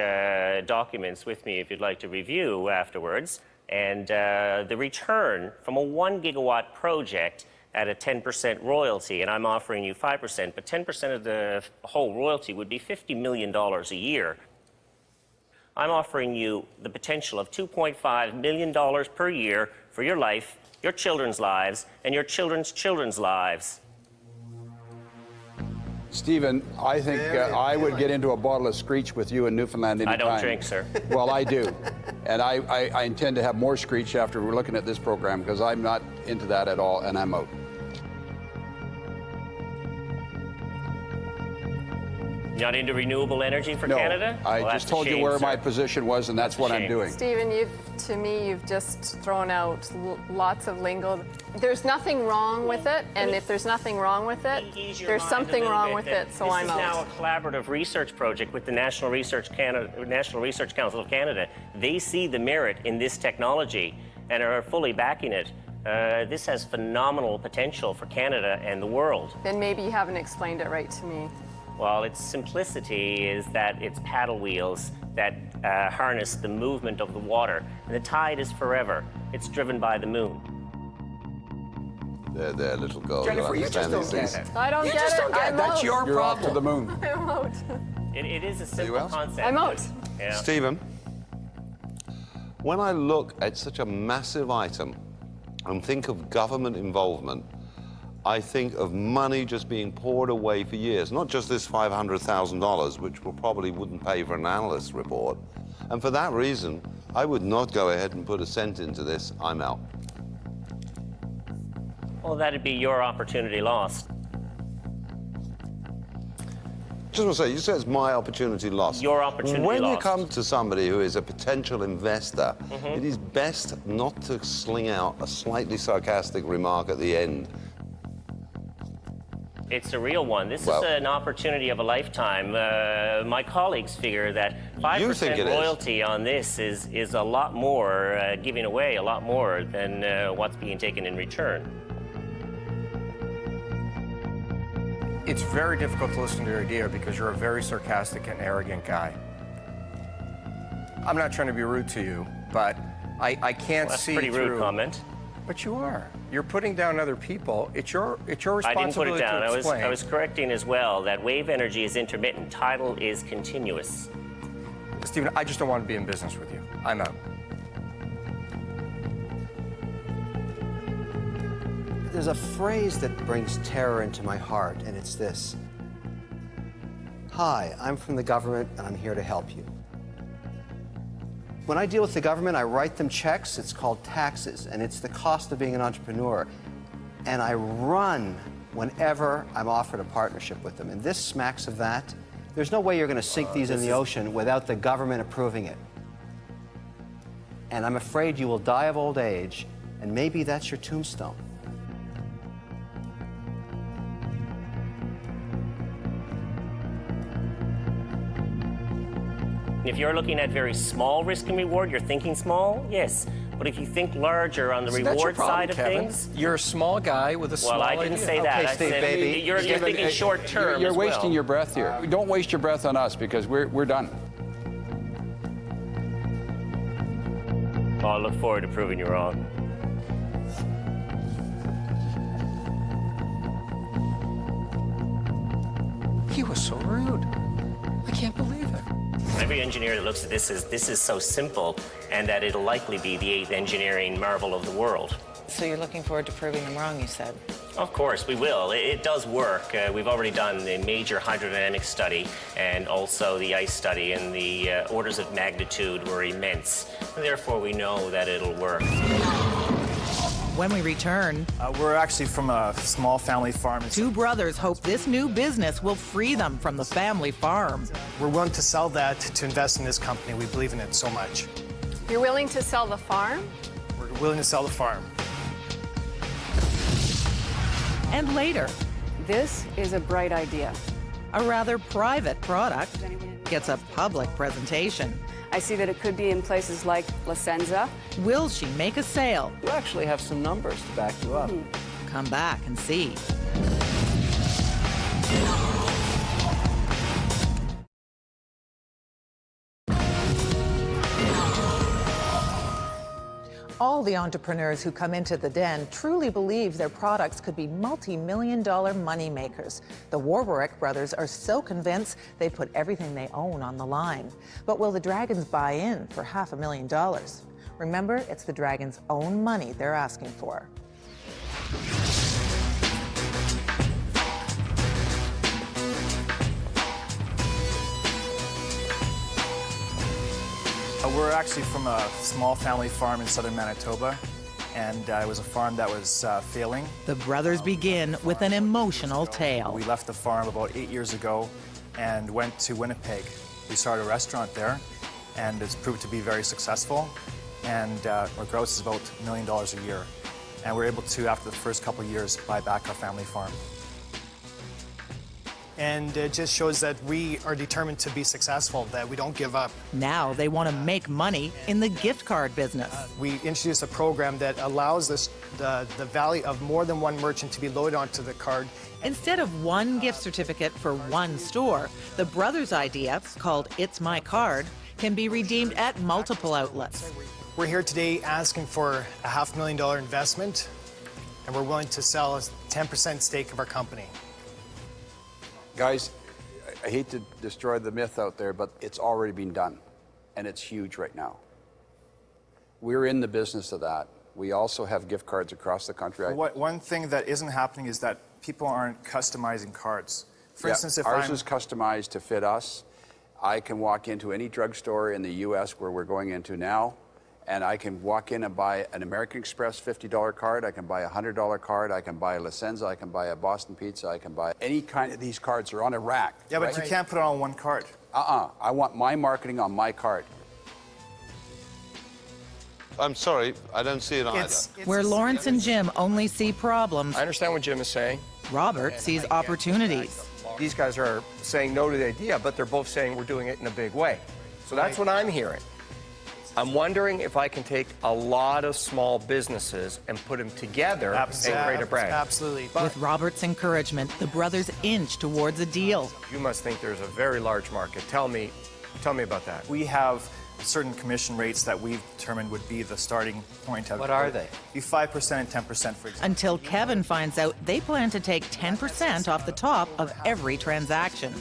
B: documents with me if you'd like to review afterwards. And the return from a 1 gigawatt project at a 10% royalty, and I'm offering you 5%, but 10% of the whole royalty would be $50 million a year. I'm offering you the potential of $2.5 million per year for your life, your children's lives, and your children's children's lives.
E: Stephen, I think I would get into a bottle of Screech with you in Newfoundland anytime.
B: I don't drink, sir.
E: Well, I do. And I intend to have more Screech after we're looking at this program, because I'm not into that at all, and I'm out.
B: Not into renewable energy for Canada?
E: I
B: Well,
E: just
B: that's a
E: told you
B: shame,
E: where
B: sir.
E: my position was, and that's what I'm doing.
G: Stephen, to me, you've just thrown out lots of lingo. There's nothing wrong with it, and if there's nothing wrong with it, there's something wrong with it, so I'm
B: This is now
G: out.
B: a collaborative research project with the National Research Council of Canada. They see the merit in this technology and are fully backing it. This has phenomenal potential for Canada and the world.
G: Then maybe you haven't explained it right to me.
B: Well, its simplicity is that it's paddle wheels that harness the movement of the water. And the tide is forever. It's driven by the moon.
D: There, little girl.
E: Jennifer, you just don't get it.
G: I don't
E: You
G: get
E: just
G: it.
E: don't get it.
G: I'm
E: That's
G: out.
E: your
C: You're off
E: problem.
C: to the moon.
G: I'm out.
B: It is a simple concept.
G: I'm out.
B: Yeah.
D: Stephen, when I look at such a massive item and think of government involvement, I think of money just being poured away for years, not just this $500,000, which probably wouldn't pay for an analyst's report. And for that reason, I would not go ahead and put a cent into this. I'm out.
B: Well, that'd be your opportunity lost.
D: Just want to say, you said it's my opportunity lost.
B: Your opportunity
D: When you
B: lost.
D: come to somebody who is a potential investor,
B: Mhm.
D: it is best not to sling out a slightly sarcastic remark at the end.
B: It's a real one. This
D: Well-
B: is an opportunity of a lifetime. My colleagues figure that
D: You think
B: 5%
D: it is?
B: royalty on this is a lot more, giving away a lot more than what's being taken in return.
C: It's very difficult to listen to your idea because you're a very sarcastic and arrogant guy. I'm not trying to be rude to you, but I can't
B: Well, that's
C: see
B: a pretty rude
C: through.
B: comment.
C: But you are. You're putting down other people. It's your responsibility
B: I didn't put it down.
C: to explain.
B: I was correcting as well that wave energy is intermittent. Tidal is continuous.
C: Stephen, I just don't want to be in business with you. I'm out.
F: There's a phrase that brings terror into my heart, and it's this. Hi, I'm from the government, and I'm here to help you. When I deal with the government, I write them checks. It's called taxes, and it's the cost of being an entrepreneur. And I run whenever I'm offered a partnership with them. And this smacks of that. There's no way you're going to sink these in the ocean without the government approving it. And I'm afraid you will die of old age, and maybe that's your tombstone.
B: If you're looking at very small risk and reward, you're thinking small, yes. But if you think larger on the
C: So that's your
B: reward
C: problem,
B: side of
C: Kevin.
B: things,
C: You're a small guy with a small
B: well, I didn't
C: idea.
B: say that.
C: Okay,
B: I
C: Steve,
B: said
C: baby.
B: you're thinking short term.
E: You're
B: as well.
E: wasting your breath here. Don't waste your breath on us because we're done.
B: Well, I look forward to proving you wrong.
C: He was so rude. I can't believe it.
B: Every engineer that looks at this is so simple, and that it'll likely be the 8th engineering marvel of the world.
K: So you're looking forward to proving them wrong, you said?
B: Of course, we will. It does work. We've already done a major hydrodynamic study and also the ice study, and the orders of magnitude were immense. And therefore, we know that it'll work.
A: When we return,
I: We're actually from a small family farm.
A: two brothers hope this new business will free them from the family farm.
I: We're willing to sell that to invest in this company. We believe in it so much.
G: You're willing to sell the farm?
I: We're willing to sell the farm.
A: And later,
V: This is a bright idea.
A: a rather private product gets a public presentation.
V: I see that it could be in places like La Senza.
A: Will she make a sale?
F: You actually have some numbers to back you up.
A: Come back and see. All the entrepreneurs who come into the Den truly believe their products could be multi-million-dollar money makers. The Warburg brothers are so convinced they put everything they own on the line. But will the Dragons buy in for $500,000? Remember, it's the Dragons' own money they're asking for.
I: We're actually from a small family farm in southern Manitoba, and it was a farm that was failing.
A: The brothers begin with an emotional tale.
I: We left the farm about 8 years ago and went to Winnipeg. We started a restaurant there, and it's proved to be very successful. And our gross is about $1 million a year. And we're able to, after the first couple of years, buy back our family farm. And it just shows that we are determined to be successful, that we don't give up.
A: Now they want to make money in the gift card business.
I: We introduced a program that allows us the value of more than one merchant to be loaded onto the card,
A: Instead of one gift certificate for one store, the brothers' idea, called It's My Card, can be redeemed at multiple outlets.
I: We're here today asking for a $500,000 investment, and we're willing to sell a 10% stake of our company.
E: Guys, I hate to destroy the myth out there, but it's already been done, and it's huge right now. We're in the business of that. We also have gift cards across the country.
I: One thing that isn't happening is that people aren't customizing cards. For instance, if
E: ours is customized to fit us. I can walk into any drugstore in the U.S. where we're going into now, and I can walk in and buy an American Express $50 card. I can buy a $100 card. I can buy a La Senza. I can buy a Boston Pizza. I can buy any kind of these cards are on a rack.
I: Yeah, but you can't put it on one card.
E: I want my marketing on my card.
D: I'm sorry, I don't see it either.
A: Where Lawrence and Jim only see problems,
C: I understand what Jim is saying.
A: Robert sees opportunities.
C: These guys are saying no to the idea, but they're both saying we're doing it in a big way. So that's what I'm hearing. I'm wondering if I can take a lot of small businesses and put them together and create a brand.
I: Absolutely.
A: With Robert's encouragement, the brothers inch towards a deal.
C: You must think there's a very large market. Tell me about that.
I: We have certain commission rates that we've determined would be the starting point of
F: What are they?
I: Be 5% and 10%, for example.
A: Until Kevin finds out they plan to take 10% off the top of every transaction.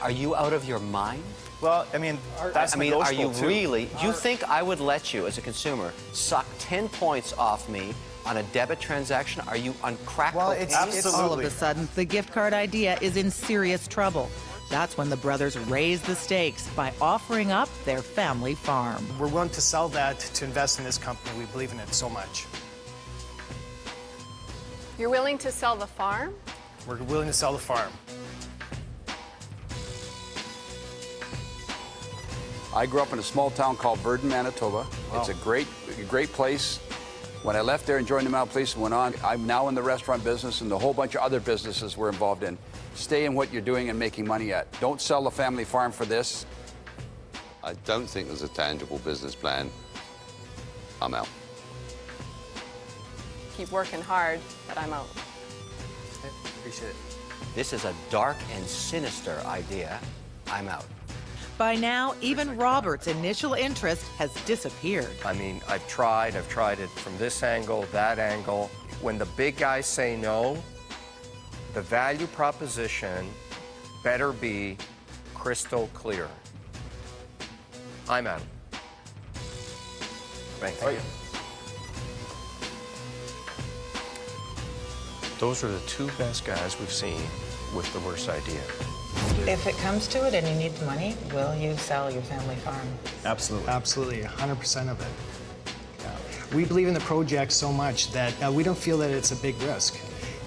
F: Are you out of your mind?
I: Well, I mean, that's
F: are you
I: too.
F: really? Do you think I would let you, as a consumer, suck 10 points off me on a debit transaction? Are you on crack cocaine?
A: All of a sudden, the gift card idea is in serious trouble. That's when the brothers raise the stakes by offering up their family farm.
I: We're willing to sell that to invest in this company. We believe in it so much.
G: You're willing to sell the farm?
I: We're willing to sell the farm.
E: I grew up in a small town called Virden, Manitoba.
I: Wow.
E: It's a great place. When I left there and joined the Mountain Police and went on, I'm now in the restaurant business and a whole bunch of other businesses we're involved in. Stay in what you're doing and making money at. Don't sell the family farm for this.
D: I don't think there's a tangible business plan. I'm out.
G: Keep working hard, but I'm out.
F: Appreciate it. This is a dark and sinister idea. I'm out.
A: By now, even Robert's initial interest has disappeared.
C: I mean, I've tried it from this angle, that angle. When the big guys say no, the value proposition better be crystal clear. I'm out.
F: Thank
C: you. Those are the two best guys we've seen with the worst idea.
K: If it comes to it and you need the money, will you sell your family farm?
I: Absolutely. Absolutely, 100% of it. Yeah. We believe in the project so much that we don't feel that it's a big risk.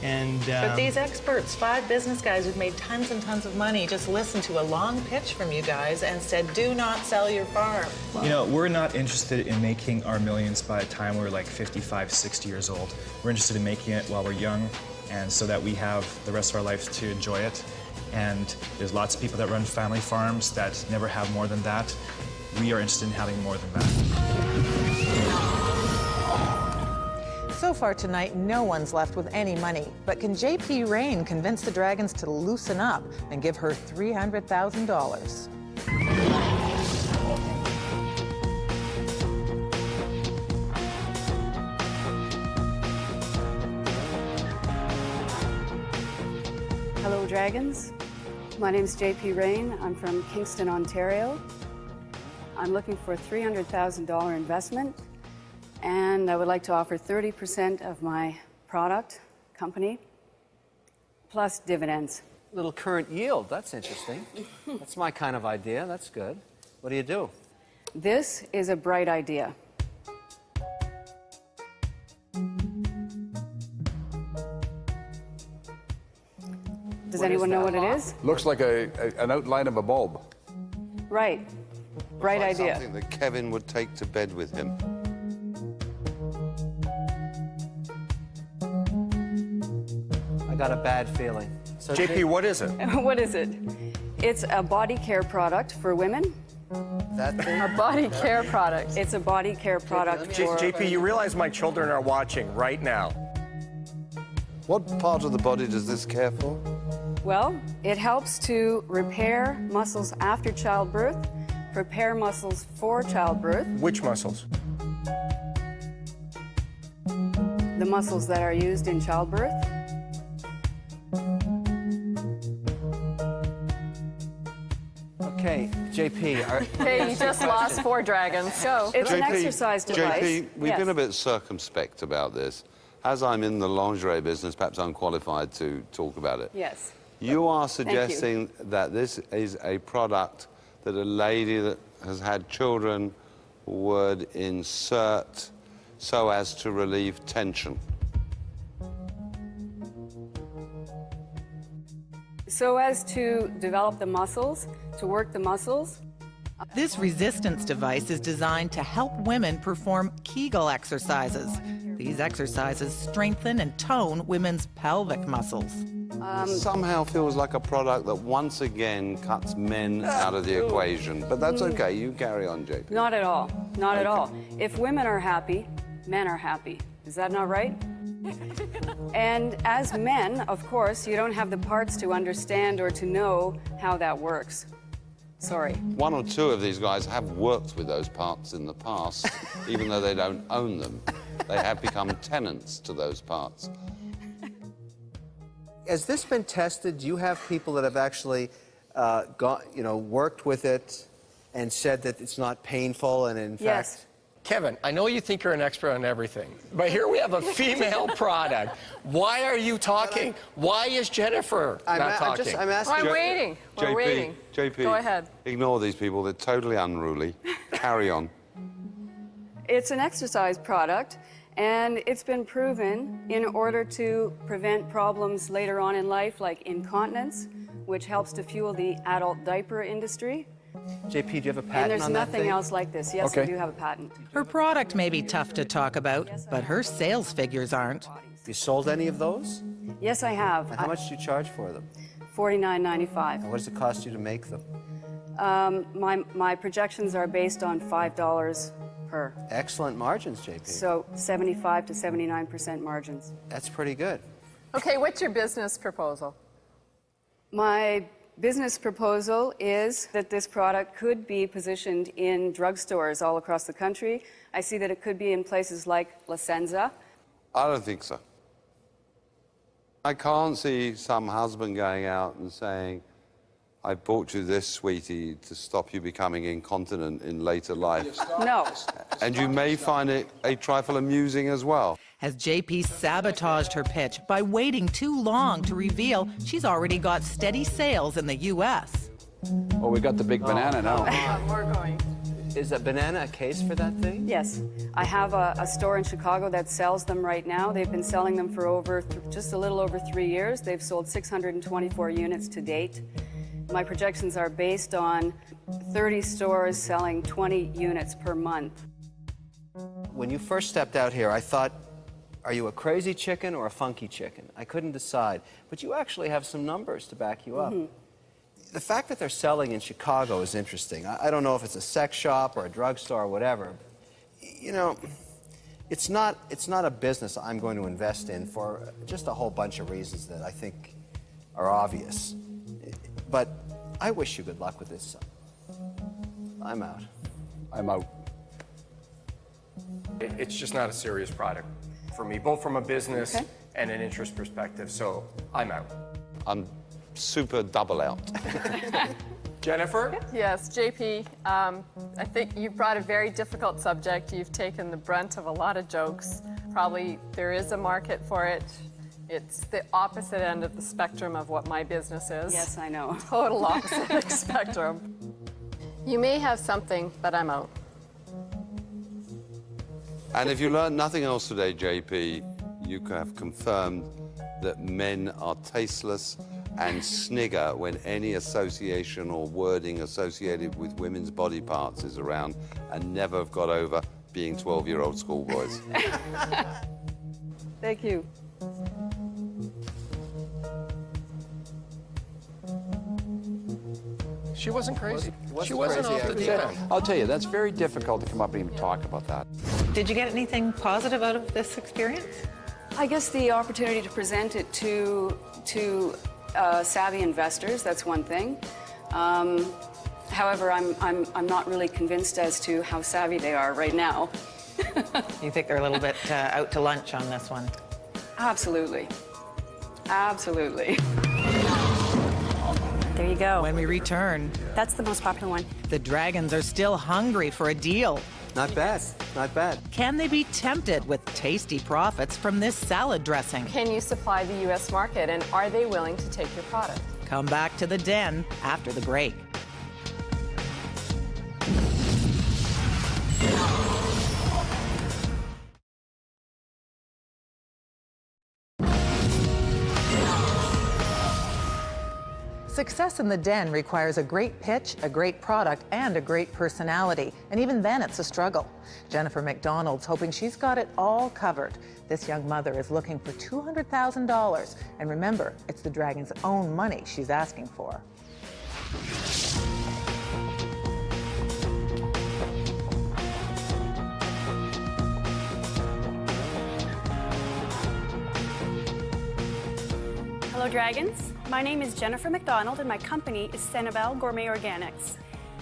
I: And,
K: but these experts, 5 business guys who've made tons and tons of money, just listened to a long pitch from you guys and said, do not sell your farm.
J: You know, we're not interested in making our millions by the time we're like 55, 60 years old. We're interested in making it while we're young, and so that we have the rest of our lives to enjoy it. And there's lots of people that run family farms that never have more than that. We are interested in having more than that.
K: So far tonight, no one's left with any money. But can JP Rain convince the Dragons to loosen up and give her $300,000?
V: Hello, Dragons. My name's JP Rain. I'm from Kingston, Ontario. I'm looking for a $300,000 investment, and I would like to offer 30% of my product, company, plus dividends.
F: Little current yield, that's interesting. That's my kind of idea, that's good. What do you do?
V: This is a bright idea. Does anyone know what it is?
E: Looks like an outline of a bulb.
V: Right. Bright
D: Looks like
V: idea.
D: Something that Kevin would take to bed with him.
F: I got a bad feeling. So
C: JP, what is it?
V: What is it? It's a body care product for women.
F: That thing?
V: A body care product. It's a body care product for...
C: JP, you realize my children are watching right now.
D: What part of the body does this care for?
V: Well, it helps to repair muscles after childbirth, prepare muscles for childbirth.
C: Which muscles?
V: The muscles that are used in childbirth.
F: Okay, JP.
G: Okay, you just lost 4 dragons. Go.
V: It's an exercise device.
D: JP, we've
V: Yes.
D: been a bit circumspect about this. As I'm in the lingerie business, perhaps I'm qualified to talk about it.
V: Yes.
D: You are
V: Thank you.
D: suggesting that this is a product that a lady that has had children would insert so as to relieve tension.
V: So as to develop the muscles, to work the muscles.
A: This resistance device is designed to help women perform Kegel exercises. These exercises strengthen and tone women's pelvic muscles.
D: Somehow feels like a product that once again cuts men out of the equation. But that's okay. You carry on, JP.
V: Not at all. Not at all. If women are happy, men are happy. Is that not right? And as men, of course, you don't have the parts to understand or to know how that works. Sorry.
D: 1 or 2 of these guys have worked with those parts in the past, even though they don't own them. They have become tenants to those parts.
F: Has this been tested? Do you have people that have actually worked with it and said that it's not painful and in fact...
C: Kevin, I know you think you're an expert on everything, but here we have a female product. Why are you talking? Why is Jennifer not talking?
F: I'm asking.
G: I'm waiting. We're waiting.
D: JP,
G: Go ahead.
D: Ignore these people. They're totally unruly. Carry on.
V: It's an exercise product, and it's been proven in order to prevent problems later on in life, like incontinence, which helps to fuel the adult diaper industry.
F: JP, do you have a patent
V: And there's
F: on that
V: nothing
F: thing?
V: else like this. Yes, I do have a patent.
A: Her product may be tough to talk about, but her sales figures aren't.
F: You sold any of those?
V: Yes, I have.
F: And how much do you charge for them?
V: $49.95.
F: And what does it cost you to make them?
V: My projections are based on $5 per.
F: Excellent margins, JP.
V: So 75 to 79% margins.
F: That's pretty good.
G: Okay, what's your business proposal?
V: My business proposal is that this product could be positioned in drugstores all across the country. I see that it could be in places like La Senza.
D: I don't think so. I can't see some husband going out and saying, I bought you this, sweetie, to stop you becoming incontinent in later life.
V: No.
D: And you may find it a trifle amusing as well.
A: Has JP sabotaged her pitch by waiting too long to reveal she's already got steady sales in the U.S.?
E: Well, we got the big banana now.
G: We're going.
F: Is a banana a case for that thing?
V: Yes. I have a store in Chicago that sells them right now. They've been selling them for just a little over 3 years. They've sold 624 units to date. My projections are based on 30 stores selling 20 units per month.
F: When you first stepped out here, I thought, are you a crazy chicken or a funky chicken? I couldn't decide. But you actually have some numbers to back you up. The fact that they're selling in Chicago is interesting. I don't know if it's a sex shop or a drugstore or whatever. You know, it's not a business I'm going to invest in for just a whole bunch of reasons that I think are obvious. But I wish you good luck with this. I'm out.
E: I'm out.
C: It's just not a serious product for me, both from a business and an interest perspective, so I'm out.
D: I'm super double out.
C: Jennifer?
G: Yes, JP, I think you've brought a very difficult subject. You've taken the brunt of a lot of jokes. Probably there is a market for it. It's the opposite end of the spectrum of what my business is.
V: Yes, I know.
G: Total opposite spectrum. You may have something, but I'm out.
D: And if you learn nothing else today, JP, you have confirmed that men are tasteless and snigger when any association or wording associated with women's body parts is around and never have got over being 12-year-old schoolboys.
V: Thank you.
C: She wasn't crazy.
F: Wasn't
C: She wasn't
F: crazy,
C: off the
F: I
C: deep
F: would
C: end.
E: I'll tell you, that's very difficult to come up and even talk about that.
K: Did you get anything positive out of this experience?
V: I guess the opportunity to present it to savvy investors, that's one thing. However, I'm not really convinced as to how savvy they are right now.
A: You think they're a little bit out to lunch on this one?
V: Absolutely. Absolutely.
A: There you go. When we return,
V: That's the most popular one.
A: the Dragons are still hungry for a deal.
F: Not bad, not bad.
A: Can they be tempted with tasty profits from this salad dressing?
G: Can you supply the U.S. market, and are they willing to take your product?
A: Come back to the Den after the break. Success in the Den requires a great pitch, a great product, and a great personality. And even then, it's a struggle. Jennifer McDonald's hoping she's got it all covered. This young mother is looking for $200,000. And remember, it's the Dragon's own money she's asking for.
L: Hello, Dragons. My name is Jennifer McDonald, and my company is Senabel Gourmet Organics.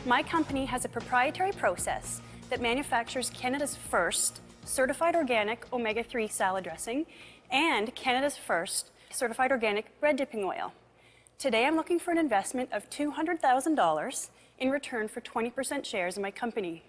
L: My company has a proprietary process that manufactures Canada's first certified organic omega-3 salad dressing and Canada's first certified organic bread dipping oil. Today, I'm looking for an investment of $200,000 in return for 20% shares in my company.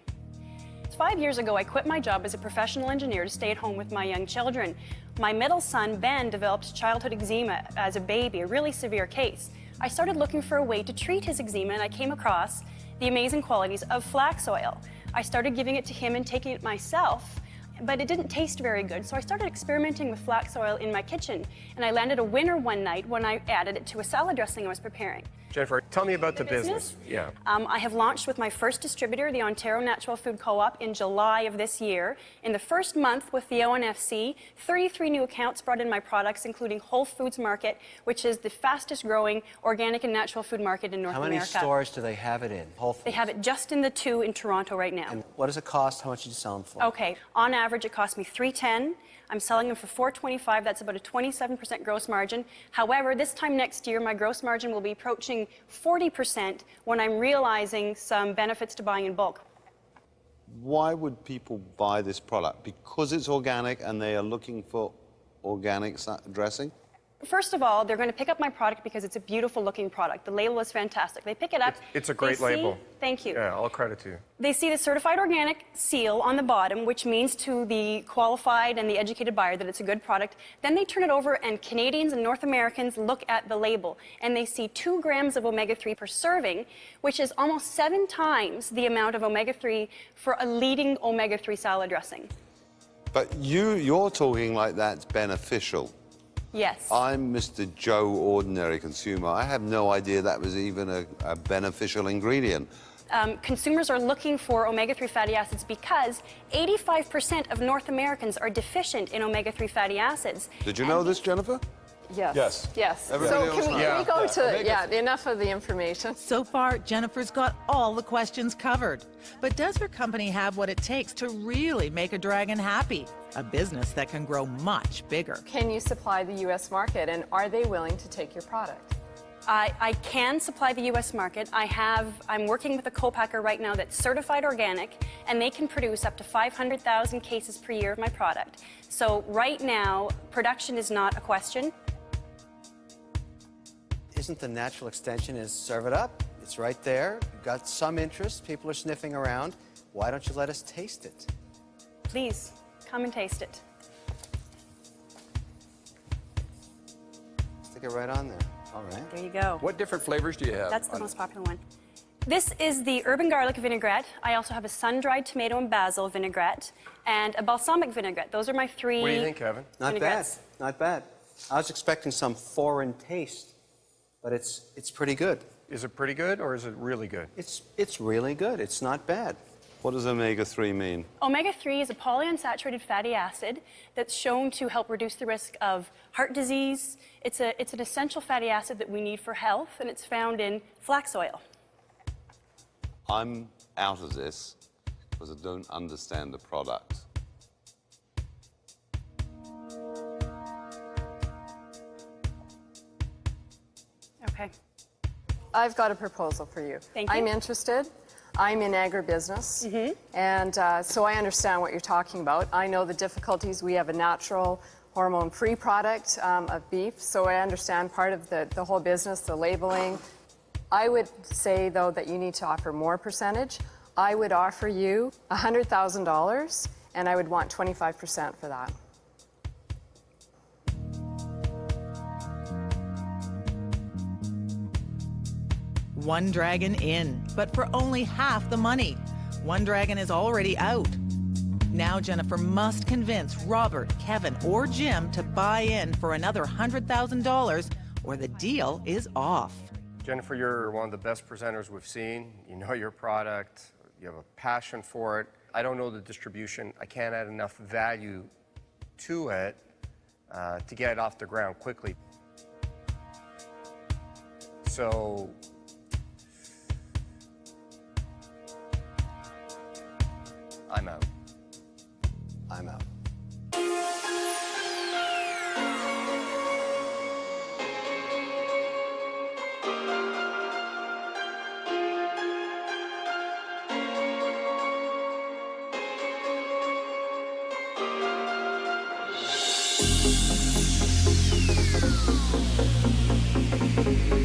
L: 5 years ago, I quit my job as a professional engineer to stay at home with my young children. My middle son, Ben, developed childhood eczema as a baby, a really severe case. I started looking for a way to treat his eczema, and I came across the amazing qualities of flax oil. I started giving it to him and taking it myself, but it didn't taste very good, so I started experimenting with flax oil in my kitchen, and I landed a winner one night when I added it to a salad dressing I was preparing.
C: Jennifer, tell me about the business. Yeah.
L: I have launched with my first distributor, the Ontario Natural Food Co-op, in July of this year. In the first month with the ONFC, 33 new accounts brought in my products, including Whole Foods Market, which is the fastest growing organic and natural food market in North America.
F: How many stores do they have it in? Whole Foods?
L: They have it just in the 2 in Toronto right now.
F: And what does it cost? How much did you sell them for?
L: Okay, on average it cost me $310. I'm selling them for $425. That's about a 27% gross margin. However, this time next year, my gross margin will be approaching 40% when I'm realizing some benefits to buying in bulk.
D: Why would people buy this product? Because it's organic and they are looking for organic dressing?
L: First of all, they're going to pick up my product because it's a beautiful looking product. The label is fantastic. They pick it up.
C: It's a great label.
L: Thank you.
C: Yeah, all credit to you.
L: They see the certified organic seal on the bottom, which means to the qualified and the educated buyer that it's a good product. Then they turn it over, and Canadians and North Americans look at the label, and they see 2 grams of omega-3 per serving, which is almost 7 times the amount of omega-3 for a leading omega-3 salad dressing.
D: But you're talking like that's beneficial.
L: Yes.
D: I'm Mr. Joe, ordinary consumer. I have no idea that was even a beneficial ingredient.
L: Consumers are looking for omega-3 fatty acids because 85% of North Americans are deficient in omega-3 fatty acids.
D: Did you know this, Jennifer?
G: Yes.
D: Yes.
G: Yes.
D: Everybody
G: So
D: else
G: can we go to, enough of the information.
A: So far, Jennifer's got all the questions covered. But does her company have what it takes to really make a dragon happy? A business that can grow much bigger.
G: Can you supply the U.S. market, and are they willing to take your product?
L: I can supply the U.S. market. I'm working with a co-packer right now that's certified organic, and they can produce up to 500,000 cases per year of my product. So right now, production is not a question.
F: Isn't the natural extension is serve it up? It's right there. You've got some interest. People are sniffing around. Why don't you let us taste it?
L: Please, come and taste it.
F: Stick it right on there. All right.
L: There you go.
E: What different flavors do you have?
L: That's the most popular one. This is the urban garlic vinaigrette. I also have a sun-dried tomato and basil vinaigrette and a balsamic vinaigrette. Those are my 3
C: What do you think, Kevin?
F: Not bad. Not bad. I was expecting some foreign taste, but it's pretty good.
C: Is it pretty good or is it really good?
F: It's really good. It's not bad.
D: What does omega-3 mean?
L: Omega-3 is a polyunsaturated fatty acid that's shown to help reduce the risk of heart disease. It's an essential fatty acid that we need for health, and it's found in flax oil.
D: I'm out of this because I don't understand the product.
L: Okay.
G: I've got a proposal for you.
L: Thank you.
G: I'm interested. I'm in agribusiness, and so I understand what you're talking about. I know the difficulties. We have a natural hormone-free product of beef, so I understand part of the whole business, the labeling. I would say, though, that you need to offer more percentage. I would offer you $100,000, and I would want 25% for that.
A: One Dragon in, but for only half the money. One Dragon is already out. Now Jennifer must convince Robert, Kevin, or Jim to buy in for another $100,000, or the deal is off.
C: Jennifer, you're one of the best presenters we've seen. You know your product. You have a passion for it. I don't know the distribution. I can't add enough value to it to get it off the ground quickly. So I'm out.
F: I'm out.
M: Thank you.